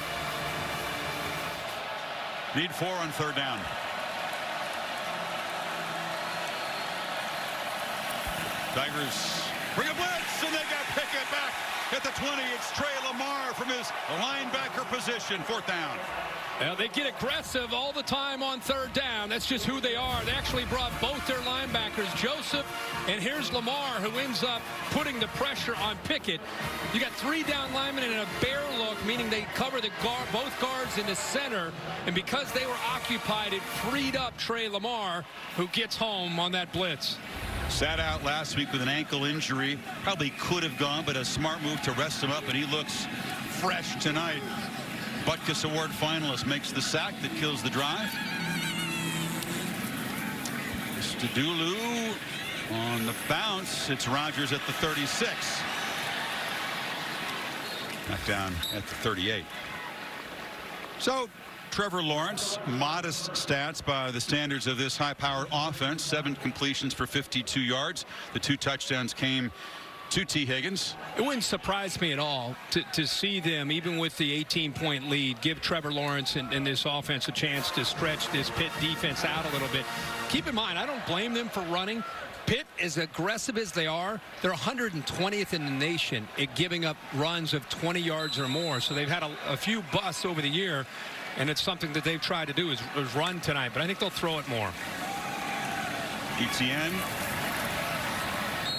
Need 4 on 3rd down. Tigers bring a blitz, and they got Pickett back at the 20. It's Trey Lamar from his linebacker position. 4th down. Well, they get aggressive all the time on 3rd down. That's just who they are. They actually brought both their linebackers, Joseph, and here's Lamar, who ends up putting the pressure on Pickett. You got 3 down linemen in a bear look, meaning they cover the both guards in the center. And because they were occupied, it freed up Trey Lamar, who gets home on that blitz. Sat out last week with an ankle injury. Probably could have gone, but a smart move to rest him up, and he looks fresh tonight. Butkus Award finalist makes the sack that kills the drive. Stadulu on the bounce. It's Rodgers at the 36. Back down at the 38. So Trevor Lawrence, modest stats by the standards of this high-powered offense. 7 completions for 52 yards. The 2 touchdowns came to T. Higgins. It wouldn't surprise me at all to see them, even with the 18-point lead, give Trevor Lawrence and this offense a chance to stretch this Pitt defense out a little bit. Keep in mind, I don't blame them for running. Pitt, as aggressive as they are, they're 120th in the nation at giving up runs of 20 yards or more. So they've had a few busts over the year, and it's something that they've tried to do is run tonight. But I think they'll throw it more. Etienne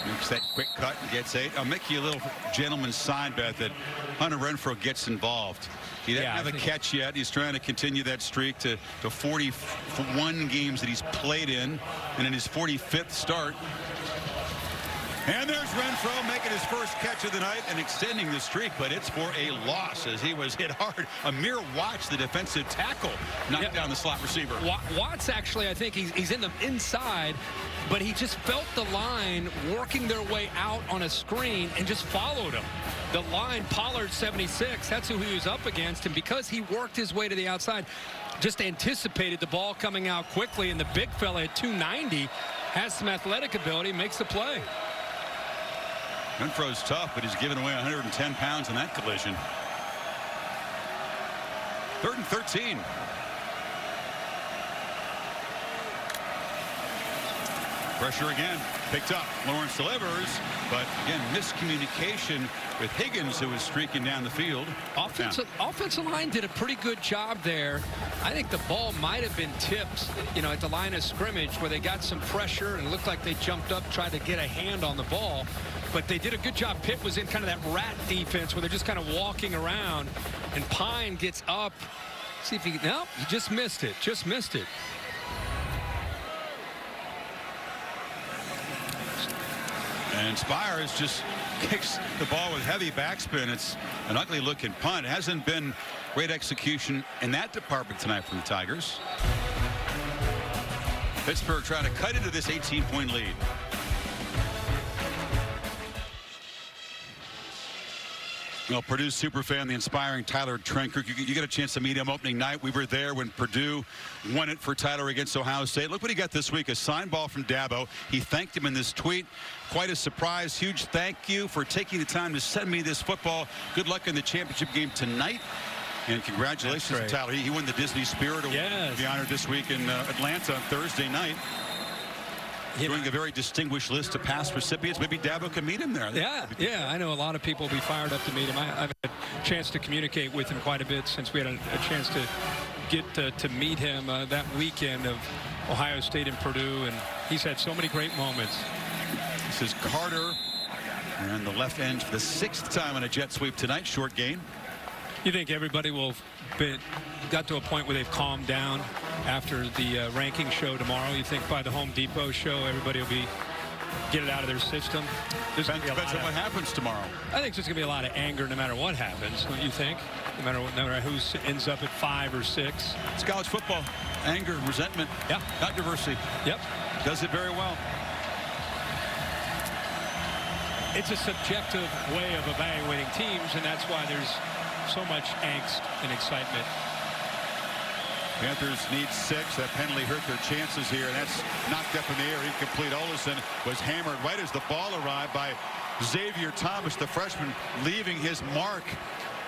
makes that quick cut and gets 8. I'll make you a little gentleman's side bet that Hunter Renfrow gets involved. He doesn't have a catch yet. He's trying to continue that streak to 41 games that he's played in, and in his 45th start. And there's Renfrow making his first catch of the night and extending the streak, but it's for a loss as he was hit hard. A mere watch, the defensive tackle knocked down the slot receiver. Watts actually, I think he's in the inside, but he just felt the line working their way out on a screen and just followed him. The line, Pollard 76, that's who he was up against, and because he worked his way to the outside, just anticipated the ball coming out quickly, and the big fella at 290 has some athletic ability, makes the play. Renfro's tough, but he's given away 110 pounds in that collision. 3rd and 13. Pressure again. Picked up. Lawrence delivers, but again, miscommunication with Higgins, who was streaking down the field. Offensive line did a pretty good job there. I think the ball might have been tipped, at the line of scrimmage where they got some pressure and it looked like they jumped up, tried to get a hand on the ball. But they did a good job. Pitt was in kind of that rat defense where they're just kind of walking around, and Pine gets up. See if he can. Nope, he just missed it. Just missed it. And Spires just kicks the ball with heavy backspin. It's an ugly looking punt. It hasn't been great execution in that department tonight from the Tigers. Pittsburgh trying to cut into this 18-point lead. Well, Purdue superfan, the inspiring Tyler Trenker. You got a chance to meet him opening night. We were there when Purdue won it for Tyler against Ohio State. Look what he got this week, a signed ball from Dabo. He thanked him in this tweet. Quite a surprise. Huge thank you for taking the time to send me this football. Good luck in the championship game tonight. And congratulations to Tyler. He won the Disney Spirit Award. Yes. The honor this week in Atlanta on Thursday night. Doing a very distinguished list of past recipients. Maybe Dabo can meet him there. Yeah, I know a lot of people will be fired up to meet him. I've had a chance to communicate with him quite a bit since we had a chance to get to meet him that weekend of Ohio State and Purdue, and he's had so many great moments. This is Carter and the left end for the 6th time on a jet sweep tonight. Short gain. You think everybody will got to a point where they've calmed down after the ranking show tomorrow? You think by the Home Depot show everybody will be get it out of their system. Depends on what happens tomorrow. I think there's going to be a lot of anger no matter what happens, don't you think? No matter who ends up at 5 or 6. It's college football. Anger, resentment, yeah, controversy. Yep. Does it very well. It's a subjective way of evaluating teams, and that's why there's so much angst and excitement. Panthers need 6. That penalty hurt their chances here, and that's knocked up in the air. Incomplete. Olesen was hammered right as the ball arrived by Xavier Thomas, the freshman, leaving his mark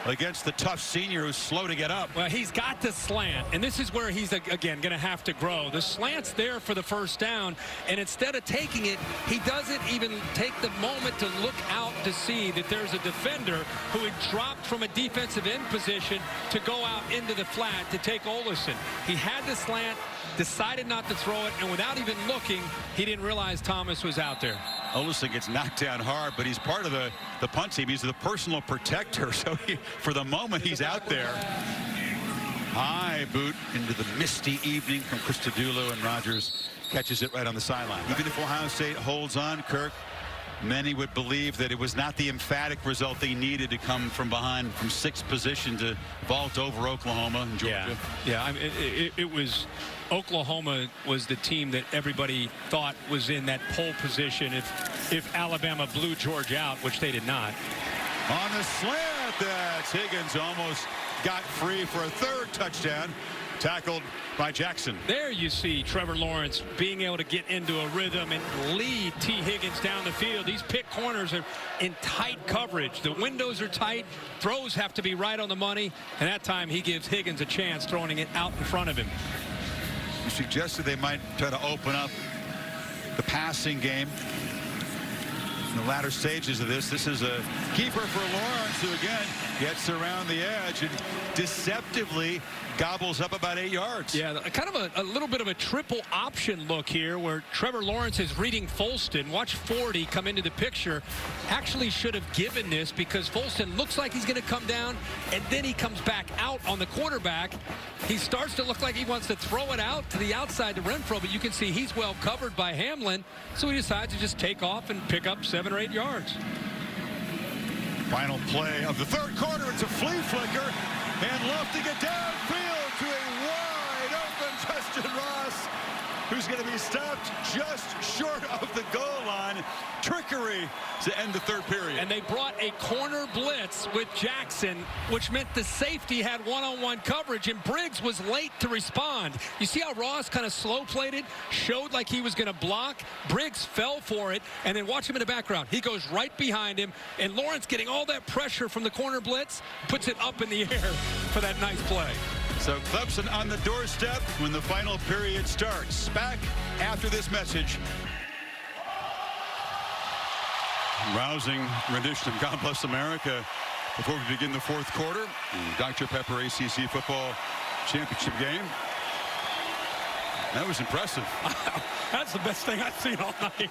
against the tough senior who's slow to get up. Well, he's got the slant, and this is where he's, again, going to have to grow. The slant's there for the first down, and instead of taking it, he doesn't even take the moment to look out to see that there's a defender who had dropped from a defensive end position to go out into the flat to take Olesen. He had the slant, decided not to throw it, and without even looking, he didn't realize Thomas was out there. Olesen gets knocked down hard, but he's part of the punt team. He's the personal protector, so for the moment he's out there. High boot into the misty evening from Christodoulou, and Rodgers catches it right on the sideline. Even if Ohio State holds on, Kirk, many would believe that it was not the emphatic result they needed to come from behind from 6th position to vault over Oklahoma and Georgia. Yeah, I mean, it was Oklahoma was the team that everybody thought was in that pole position if Alabama blew Georgia out, which they did not. On the slant, that's Higgins almost got free for a 3rd touchdown. Tackled by Jackson. There you see Trevor Lawrence being able to get into a rhythm and lead T. Higgins down the field. These pick corners are in tight coverage. The windows are tight. Throws have to be right on the money. And that time he gives Higgins a chance, throwing it out in front of him. You suggested they might try to open up the passing game in the latter stages of this. This is a keeper for Lawrence, who again gets around the edge and deceptively gobbles up about 8 yards. Yeah, kind of a little bit of a triple option look here where Trevor Lawrence is reading Folston. Watch 40 come into the picture. Actually should have given this because Folston looks like he's going to come down, and then he comes back out on the quarterback. He starts to look like he wants to throw it out to the outside to Renfro, but you can see he's well covered by Hamlin, so he decides to just take off and pick up 7 or 8 yards. Final play of the 3rd quarter. It's a flea flicker, and lofting it downfield to a wide open Justin Ross, who's going to be stopped just short of the goal line. Trickery to end the 3rd period. And they brought a corner blitz with Jackson, which meant the safety had one-on-one coverage, and Briggs was late to respond. You see how Ross kind of slow-played it, showed like he was going to block. Briggs fell for it, and then watch him in the background. He goes right behind him, and Lawrence, getting all that pressure from the corner blitz, puts it up in the air for that nice play. So Clemson on the doorstep when the final period starts. Back after this message. Rousing rendition of God Bless America before we begin the 4th quarter. Dr. Pepper ACC Football Championship game. That was impressive. That's the best thing I've seen all night.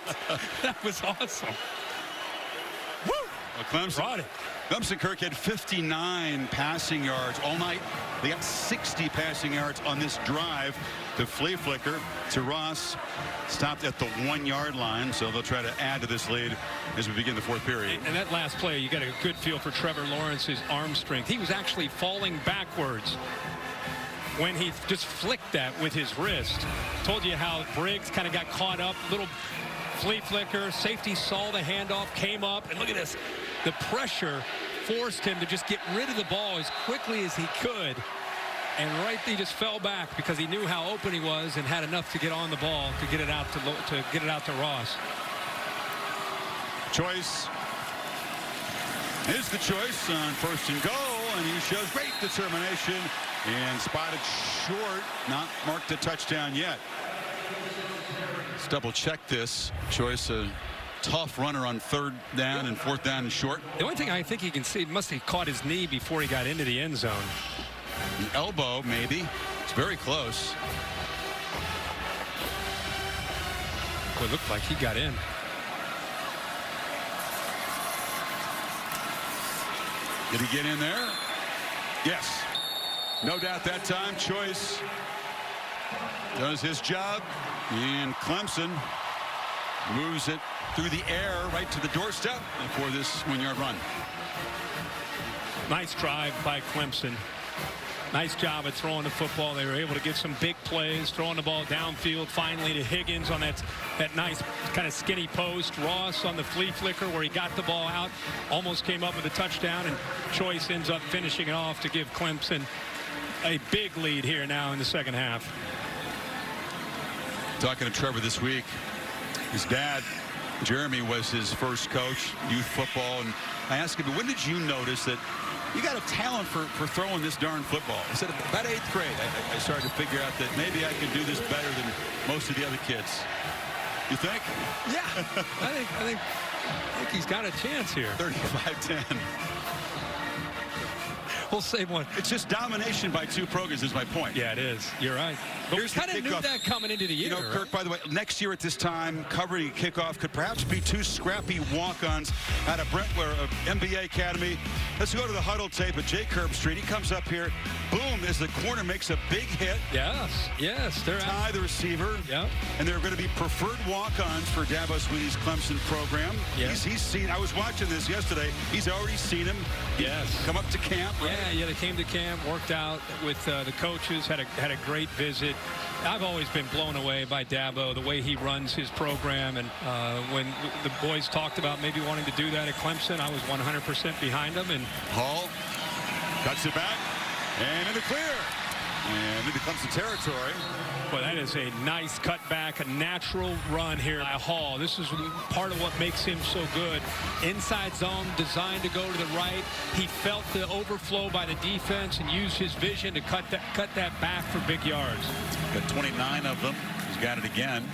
That was awesome. Woo! Well, Clemson Kirk had 59 passing yards all night. They got 60 passing yards on this drive. The flea flicker to Ross stopped at the 1-yard line, so they'll try to add to this lead as we begin the 4th period. And that last play, you got a good feel for Trevor Lawrence's arm strength. He was actually falling backwards when he just flicked that with his wrist. Told you how Briggs kind of got caught up, little flea flicker. Safety saw the handoff, came up, and look at this. The pressure forced him to just get rid of the ball as quickly as he could. And right, he just fell back because he knew how open he was and had enough to get on the ball to get it out to Ross. Choice is the choice on 1st and goal, and he shows great determination and spotted short, not marked a touchdown yet. Let's double check this. Choice a tough runner on 3rd down and 4th down and short. The only thing I think you can see, must have caught his knee before he got into the end zone. An elbow, maybe. It's very close. Well, it looked like he got in. Did he get in there? Yes. No doubt that time. Choice does his job. And Clemson Moves it through the air right to the doorstep for this 1-yard run. Nice drive by Clemson. Nice job at throwing the football. They were able to get some big plays, throwing the ball downfield finally to Higgins on that nice kind of skinny post. Ross on the flea flicker where he got the ball out, almost came up with a touchdown, and Choice ends up finishing it off to give Clemson a big lead here now in the second half. Talking to Trevor this week, his dad, Jeremy, was his first coach, youth football, and I asked him, when did you notice that you got a talent for throwing this darn football? He said, about 8th grade, I started to figure out that maybe I can do this better than most of the other kids. You think? Yeah, I think he's got a chance here. 35-10. We'll save one. It's just domination by two programs is my point. Yeah, it is. You're right. But we kind of knew that coming into the year. You know, Kirk, by the way, next year at this time, covering kickoff could perhaps be two scrappy walk-ons out of Brentwood MBA Academy. Let's go to the huddle tape at J. Curb Street. He comes up here. Boom, as the corner makes a big hit. Yes. They're Ty, the receiver. Yep. And they're going to be preferred walk-ons for Dabo Swinney's Clemson program. Yes. He's seen, I was watching this yesterday. He's already seen him. Yes. Come up to camp. Right? Yeah, they came to camp, worked out with the coaches, had a great visit. I've always been blown away by Dabo, the way he runs his program. And when the boys talked about maybe wanting to do that at Clemson, I was 100% behind them. And Hall cuts it back and in the clear and into Clemson territory. Well, that is a nice cutback, a natural run here by Hall. This is part of what makes him so good. Inside zone, designed to go to the right. He felt the overflow by the defense and used his vision to cut that back for big yards. Got 29 of them. He's got it again.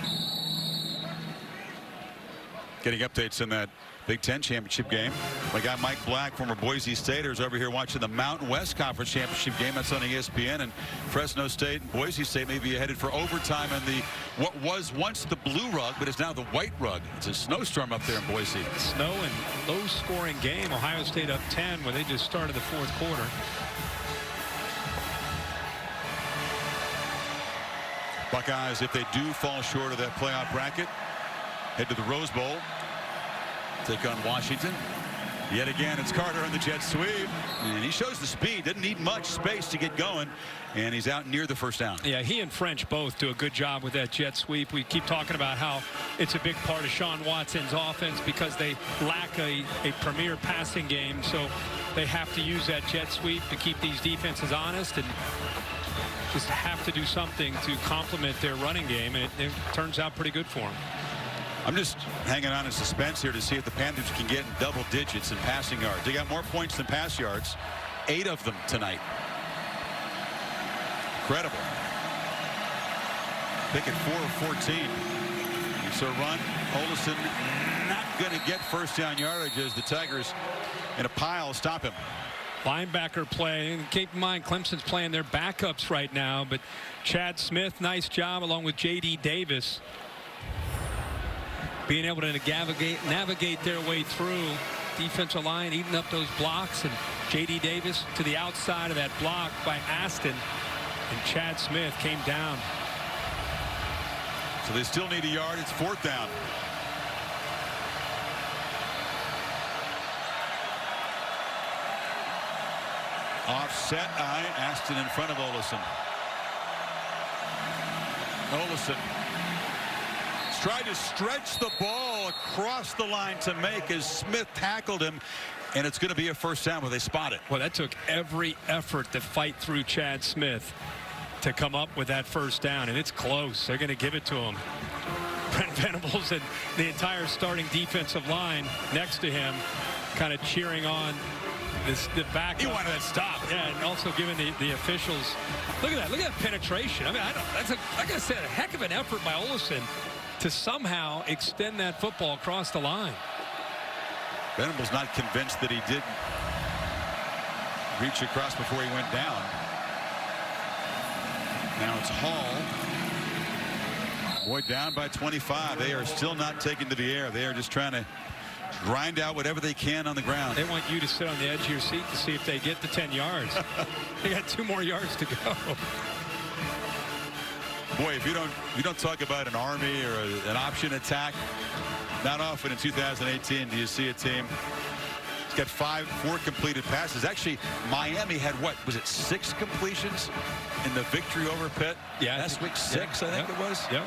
Getting updates in that Big Ten championship game. My guy Mike Black, former Boise Stater, is over here watching the Mountain West Conference championship game. That's on ESPN. And Fresno State and Boise State may be headed for overtime in the what was once the blue rug, but is now the white rug. It's a snowstorm up there in Boise. Snow and low-scoring game. Ohio State up 10 when they just started the fourth quarter. Buckeyes, if they do fall short of that playoff bracket, head to the Rose Bowl. Take on Washington. Yet again, it's Carter in the jet sweep. And he shows the speed. Didn't need much space to get going. And he's out near the first down. Yeah, he and French both do a good job with that jet sweep. We keep talking about how it's a big part of Sean Watson's offense because they lack a premier passing game. So they have to use that jet sweep to keep these defenses honest and just have to do something to complement their running game. And it turns out pretty good for them. I'm just hanging on in suspense here to see if the Panthers can get in double digits in passing yards. They got more points than pass yards, 8 of them tonight. Incredible. Pickett 4 of 14. So run. Olesen not going to get first down yardage as the Tigers in a pile stop him. Linebacker play, and keep in mind Clemson's playing their backups right now, but Chad Smith, nice job along with J.D. Davis. Being able to navigate their way through defensive line, eating up those blocks, and J.D. Davis to the outside of that block by Aston, and Chad Smith came down. So they still need a yard. It's 4th down. Offset eye. Aston in front of Olesen. Olesen tried to stretch the ball across the line to make as Smith tackled him, and it's going to be a first down where they spot it. Well, that took every effort to fight through Chad Smith to come up with that first down, and it's close. They're going to give it to him. Brent Venables and the entire starting defensive line next to him kind of cheering on the back. He wanted that stop. Yeah, and also giving the officials. Look at that penetration. I mean, like I said, a heck of an effort by Olesen to somehow extend that football across the line. Venables not convinced that he did reach across before he went down. Now it's Hall. Boy, down by 25. They are still not taken to the air. They are just trying to grind out whatever they can on the ground. They want you to sit on the edge of your seat to see if they get the 10 yards. They got 2 more yards to go. Boy, if you don't talk about an army or an option attack, not often in 2018 do you see a team. It's got 4 completed passes. Actually, Miami had, what was it, 6 completions in the victory over Pitt? Yeah, last week 6, yeah, I think it was. Yep.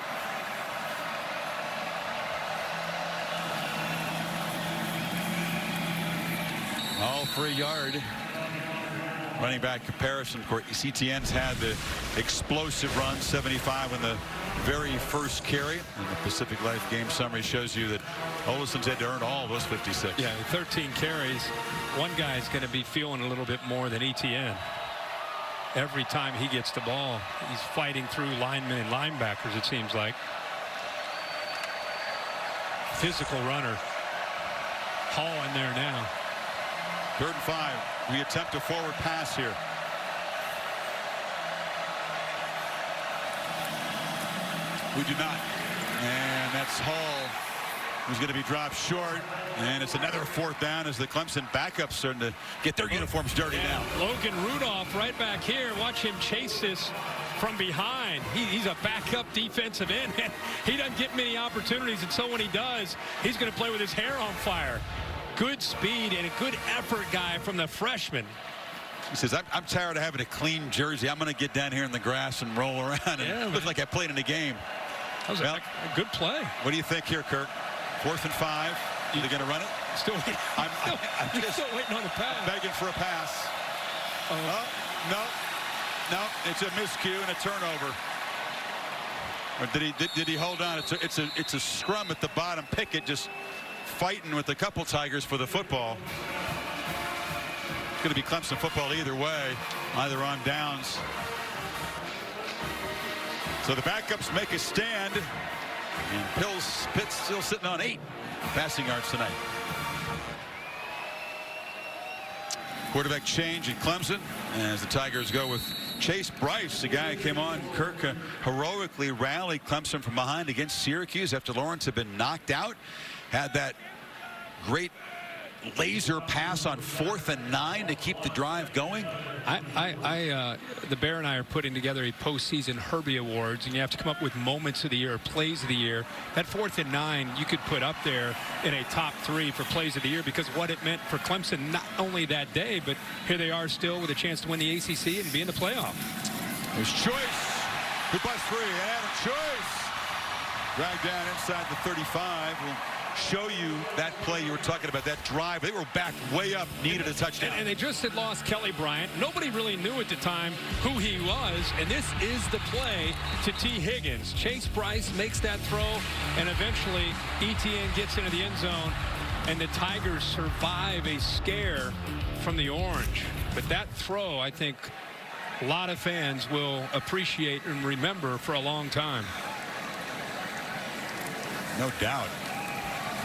All for a yard. Running back comparison, of course, Etienne's had the explosive run, 75 in the very first carry. And the Pacific Life game summary shows you that Oleson's had to earn all those 56. Yeah, 13 carries. One guy's going to be feeling a little bit more than Etienne. Every time he gets the ball, he's fighting through linemen and linebackers, it seems like. Physical runner. Hall in there now. 3rd and 5. We attempt a forward pass here. We do not. And that's Hall, who's going to be dropped short. And it's another 4th down as the Clemson backups starting to get their uniforms dirty now. Logan Rudolph right back here. Watch him chase this from behind. He's a backup defensive end. He doesn't get many opportunities, and so when he does, he's going to play with his hair on fire. Good speed and a good effort guy from the freshman. He says, I'm tired of having a clean jersey. I'm going to get down here in the grass and roll around and look like I played in a game. That was a good play. What do you think here, Kirk? 4th and 5. Are they going to run it? Still waiting. I'm still waiting on the pass. Begging for a pass. No, it's a miscue and a turnover. Or did he hold on? It's a scrum at the bottom. Pickett just fighting with a couple Tigers for the football. It's going to be Clemson football either way, either on downs. So the backups make a stand, and Pitt's still sitting on 8 passing yards tonight. Quarterback change in Clemson as the Tigers go with Chase Bryce, the guy who came on. Kirk heroically rallied Clemson from behind against Syracuse after Lawrence had been knocked out. Had that great laser pass on 4th and 9 to keep the drive going. The Bear and I are putting together a postseason Herbie Awards, and you have to come up with moments of the year, plays of the year. That 4th and 9 you could put up there in a top 3 for plays of the year, because what it meant for Clemson not only that day, but here they are still with a chance to win the ACC and be in the playoff. There's Choice. Goodbye 3. Adam Choice dragged down inside the 35. We'll show you that play you were talking about, that drive. They were back way up, needed a touchdown. And they just had lost Kelly Bryant. Nobody really knew at the time who he was, and this is the play to T. Higgins. Chase Bryce makes that throw, and eventually Etienne gets into the end zone, and the Tigers survive a scare from the Orange. But that throw, I think a lot of fans will appreciate and remember for a long time. No doubt.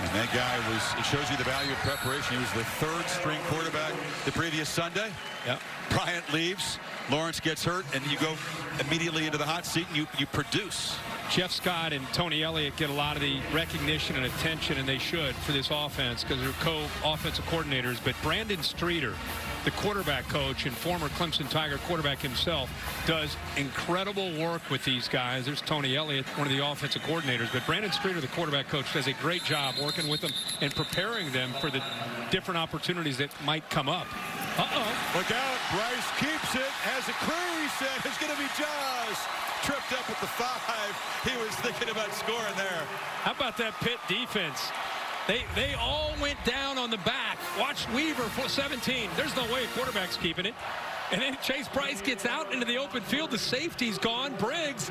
And that guy it shows you the value of preparation. He was the 3rd string quarterback the previous Sunday. Yep. Bryant leaves. Lawrence gets hurt, and you go immediately into the hot seat, and you produce. Jeff Scott and Tony Elliott get a lot of the recognition and attention, and they should, for this offense, because they're co-offensive coordinators. But Brandon Streeter, the quarterback coach and former Clemson Tiger quarterback himself, does incredible work with these guys. There's Tony Elliott, one of the offensive coordinators, but Brandon Streeter, the quarterback coach, does a great job working with them and preparing them for the different opportunities that might come up. Look out. Bryce keeps it. Has a crease, and it's going to be Jaws. Tripped up at the 5. He was thinking about scoring there. How about that Pitt defense? They all went down on the back. Watch Weaver for 17. There's no way a quarterback's keeping it. And then Chase Bryce gets out into the open field. The safety's gone. Briggs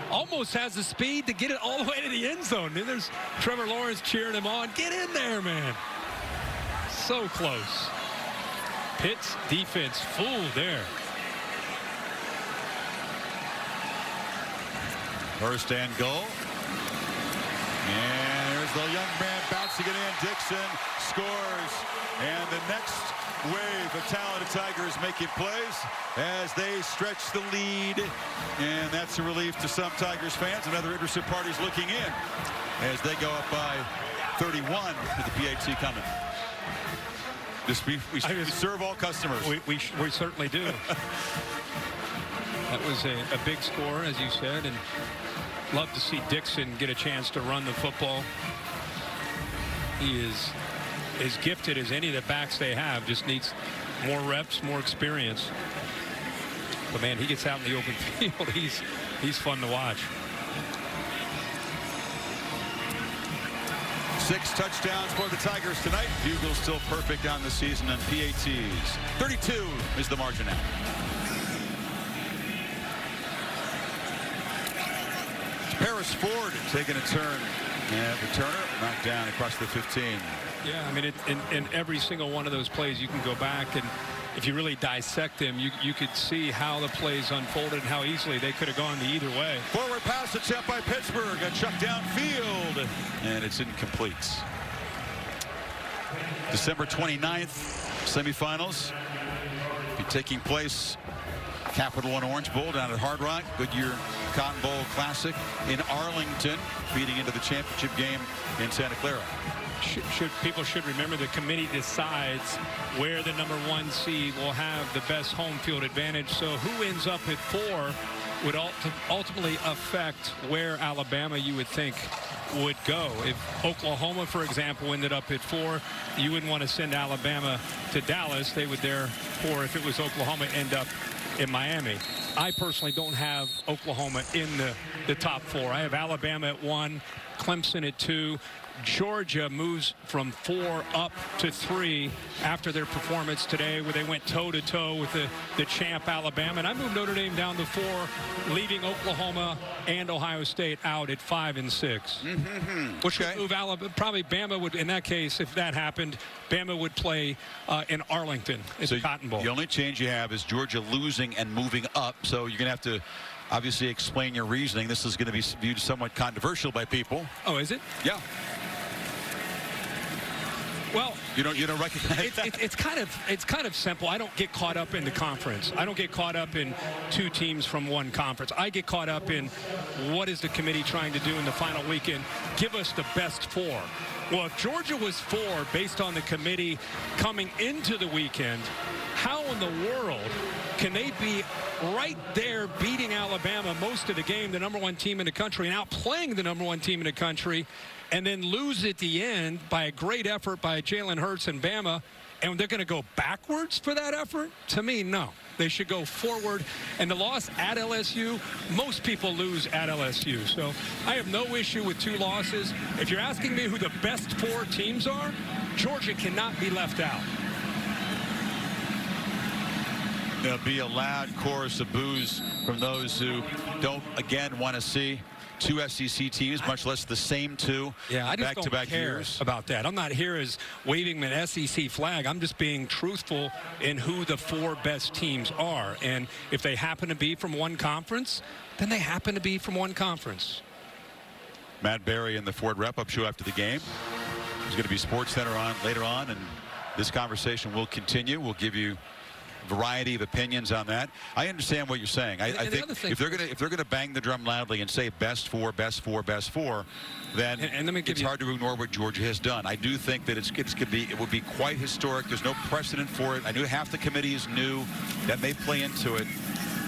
almost has the speed to get it all the way to the end zone. And there's Trevor Lawrence cheering him on. Get in there, man. So close. Pitt's defense fooled there. 1st and goal. And there's the young man bouncing it in. Dixon scores. And the next wave of talented Tigers making plays as they stretch the lead. And that's a relief to some Tigers fans and other interested parties looking in as they go up by 31 with the PAT coming. We serve all customers. We certainly do. That was a big score, as you said, and love to see Dixon get a chance to run the football. He is as gifted as any of the backs they have, just needs more reps, more experience. But man, he gets out in the open field. He's fun to watch. 6 touchdowns for the Tigers tonight. Bugles still perfect on the season and PATs. 32 is the margin now. Paris Ford taking a turn. And returner knocked down across the 15. Yeah, I mean, in every single one of those plays, you can go back and if you really dissect them, you could see how the plays unfolded and how easily they could have gone the either way. Forward pass attempt by Pittsburgh. A chuck downfield. And it's incomplete. December 29th, semifinals. Be taking place Capital One Orange Bowl down at Hard Rock. Goodyear Cotton Bowl Classic in Arlington, feeding into the championship game in Santa Clara. People should remember the committee decides where the #1 seed will have the best home field advantage. So who ends up at 4 would ultimately affect where Alabama, you would think, would go. If Oklahoma, for example, ended up at 4, you wouldn't want to send Alabama to Dallas. They would therefore, if it was Oklahoma, end up in Miami. I personally don't have Oklahoma in the top 4. I have Alabama at 1, Clemson at 2. Georgia moves from 4 up to 3 after their performance today, where they went toe-to-toe with the champ Alabama. And I moved Notre Dame down to 4, leaving Oklahoma and Ohio State out at 5 and 6. Which would move Alabama. Probably Bama would, in that case, if that happened, Bama would play in Arlington at the Cotton Bowl. The only change you have is Georgia losing and moving up. So you're going to have to obviously explain your reasoning. This is going to be viewed somewhat controversial by people. Oh, is it? Yeah. Well, you don't recognize it's kind of simple. I don't get caught up in the conference. I don't get caught up in 2 teams from one conference. I get caught up in what is the committee trying to do in the final weekend. Give us the best 4. Well, if Georgia was 4 based on the committee coming into the weekend, how in the world can they be right there beating Alabama most of the game, the #1 team in the country, and outplaying the #1 team in the country, and then lose at the end by a great effort by Jalen Hurts and Bama, and they're going to go backwards for that effort? To me, no. They should go forward. And the loss at LSU, most people lose at LSU. So I have no issue with 2 losses. If you're asking me who the best 4 teams are, Georgia cannot be left out. There'll be a loud chorus of boos from those who don't, again, want to see 2 SEC teams, much less the same 2 back-to-back years. About that. I'm not here as waving an SEC flag. I'm just being truthful in who the 4 best teams are. And if they happen to be from one conference, then they happen to be from one conference. Matt Berry in the Ford wrap-up show after the game. There's going to be Sports Center on later on, and this conversation will continue. We'll give you variety of opinions on that. I understand what you're saying. I think if they're gonna bang the drum loudly and say best 4, best 4, best 4, then it's hard to ignore what Georgia has done. I do think that it would be quite historic. There's no precedent for it. I knew half the committee is new. That may play into it.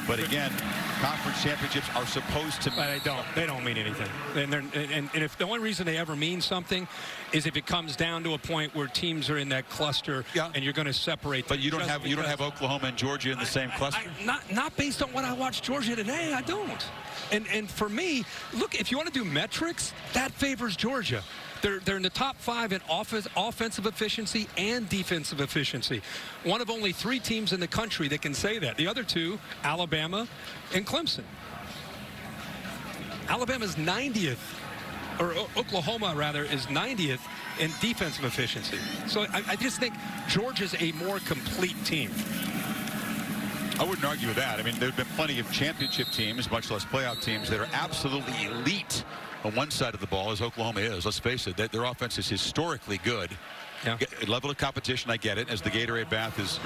But again, conference championships are supposed to. But they don't mean anything. And if the only reason they ever mean something is if it comes down to a point where teams are in that cluster, and you're going to separate them. But you don't have Oklahoma and Georgia in the same cluster. Not based on what I watched Georgia today. I don't. And for me, look, if you want to do metrics, that favors Georgia. They're in the top 5 in offensive efficiency and defensive efficiency. One of only 3 teams in the country that can say that. The other 2, Alabama and Clemson. Alabama's 90th, or Oklahoma rather, is 90th in defensive efficiency. So I just think Georgia's a more complete team. I wouldn't argue with that. I mean, there have been plenty of championship teams, much less playoff teams, that are absolutely elite on one side of the ball, as Oklahoma is. Let's face it, their offense is historically good. Yeah. Level of competition, I get it. As the Gatorade bath is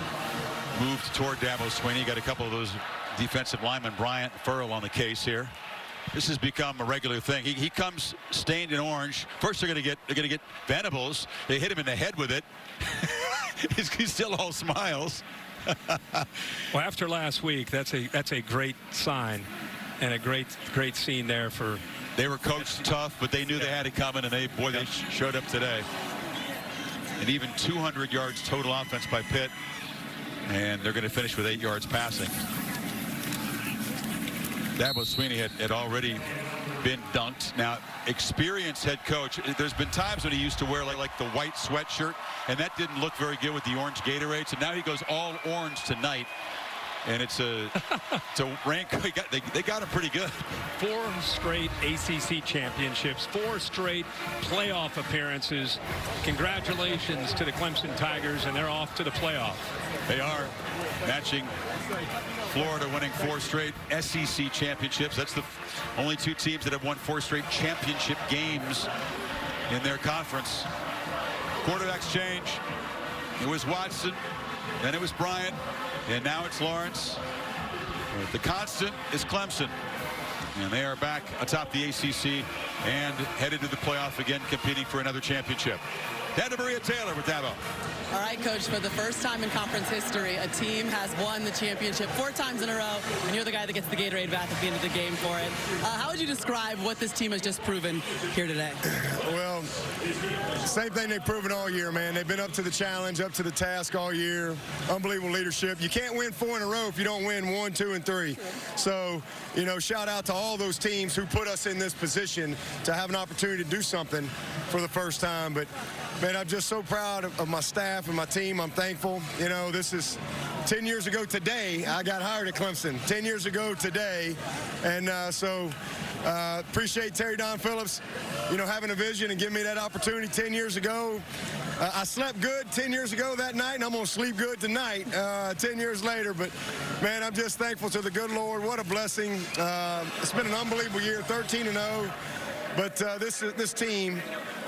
moved toward Dabo Swinney, you got a couple of those defensive linemen, Bryant, Furl, on the case here. This has become a regular thing. He comes stained in orange. First, they're going to get Venables. They hit him in the head with it. He's still all smiles. Well, after last week, that's a great sign and a great scene there for. They were coached tough, but they knew they had it coming, and they showed up today. And even 200 yards total offense by Pitt, and they're going to finish with 8 yards passing. Dabo Sweeney had already been dunked. Now, experienced head coach, there's been times when he used to wear like the white sweatshirt, and that didn't look very good with the orange Gatorade. So now he goes all orange tonight, and it's a rank. They got him pretty good. 4 straight ACC championships, 4 straight playoff appearances. Congratulations to the Clemson Tigers, and they're off to the playoff. They are matching Florida, winning 4 straight SEC championships. That's the only 2 teams that have won 4 straight championship games in their conference. Quarterbacks change. It was Watson, then it was Bryant, and now it's Lawrence. The constant is Clemson, and they are back atop the ACC and headed to the playoff again, competing for another championship. Down to Maria Taylor with Dabo. All right, Coach, for the first time in conference history, a team has won the championship 4 times in a row, and you're the guy that gets the Gatorade bath at the end of the game for it. How would you describe what this team has just proven here today? Well, same thing they've proven all year, man. They've been up to the challenge, up to the task all year. Unbelievable leadership. You can't win 4 in a row if you don't win 1, 2, and 3. So, you know, shout out to all those teams who put us in this position to have an opportunity to do something for the first time. But, man, I'm just so proud of my staff and my team. I'm thankful. You know, this is 10 years ago today, I got hired at Clemson. 10 years ago today. And appreciate Terry Don Phillips, you know, having a vision and giving me that opportunity 10 years ago. I slept good 10 years ago that night, and I'm going to sleep good tonight 10 years later. But, man, I'm just thankful to the good Lord. What a blessing. It's been an unbelievable year, 13-0. But this team,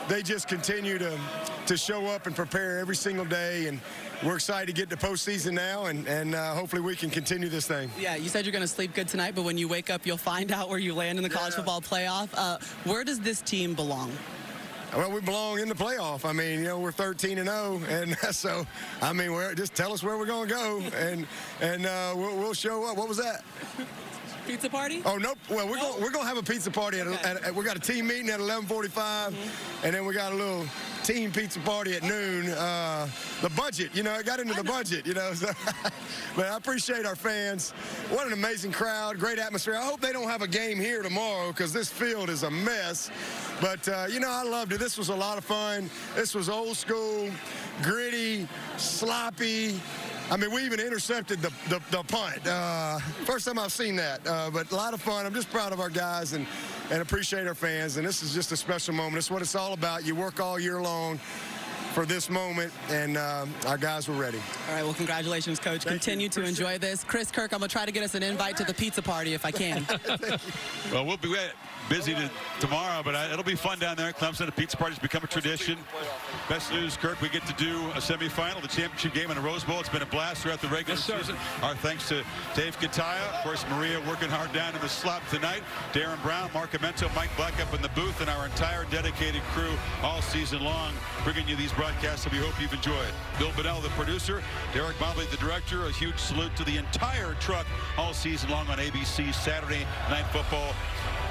they just continue to show up and prepare every single day, and we're excited to get to postseason now, and hopefully we can continue this thing. Yeah, you said you're going to sleep good tonight, but when you wake up, you'll find out where you land in the college football playoff. Where does this team belong? Well, we belong in the playoff. I mean, you know, we're 13-0, and so, I mean, just tell us where we're going to go, and we'll show up. What was that? Pizza party? Oh, nope. Well, we're going to have a pizza party. We got a team meeting at 11:45, and then we got a little team pizza party at noon. The budget, you know, it got into the budget, you know. So, but I appreciate our fans. What an amazing crowd, great atmosphere. I hope they don't have a game here tomorrow because this field is a mess. But, you know, I loved it. This was a lot of fun. This was old school, gritty, sloppy. I mean, we even intercepted the punt. First time I've seen that, but a lot of fun. I'm just proud of our guys and appreciate our fans. And this is just a special moment. It's what it's all about. You work all year long for this moment, and our guys were ready. All right, well, congratulations, Coach. Continue to enjoy this. Chris Kirk, I'm going to try to get us an invite to the pizza party if I can. Well, we'll be busy tomorrow, but it'll be fun down there at Clemson. The pizza party's become a tradition. Best news, Kirk, we get to do a semifinal, the championship game in the Rose Bowl. It's been a blast throughout the regular season. Our thanks to Dave Kataya, of course, Maria working hard down in the slot tonight, Darren Brown, Mark Amento, Mike Black up in the booth, and our entire dedicated crew all season long, bringing you these broadcasts that we hope you've enjoyed. Bill Bedell, the producer, Derek Mobley, the director. A huge salute to the entire truck all season long on ABC Saturday Night Football.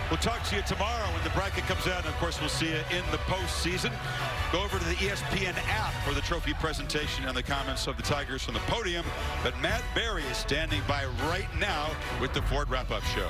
We'll talk to you tomorrow when the bracket comes out, and of course we'll see you in the postseason. Go over to the ESPN app for the trophy presentation and the comments of the Tigers from the podium. But Matt Berry is standing by right now with the Ford Wrap-Up Show.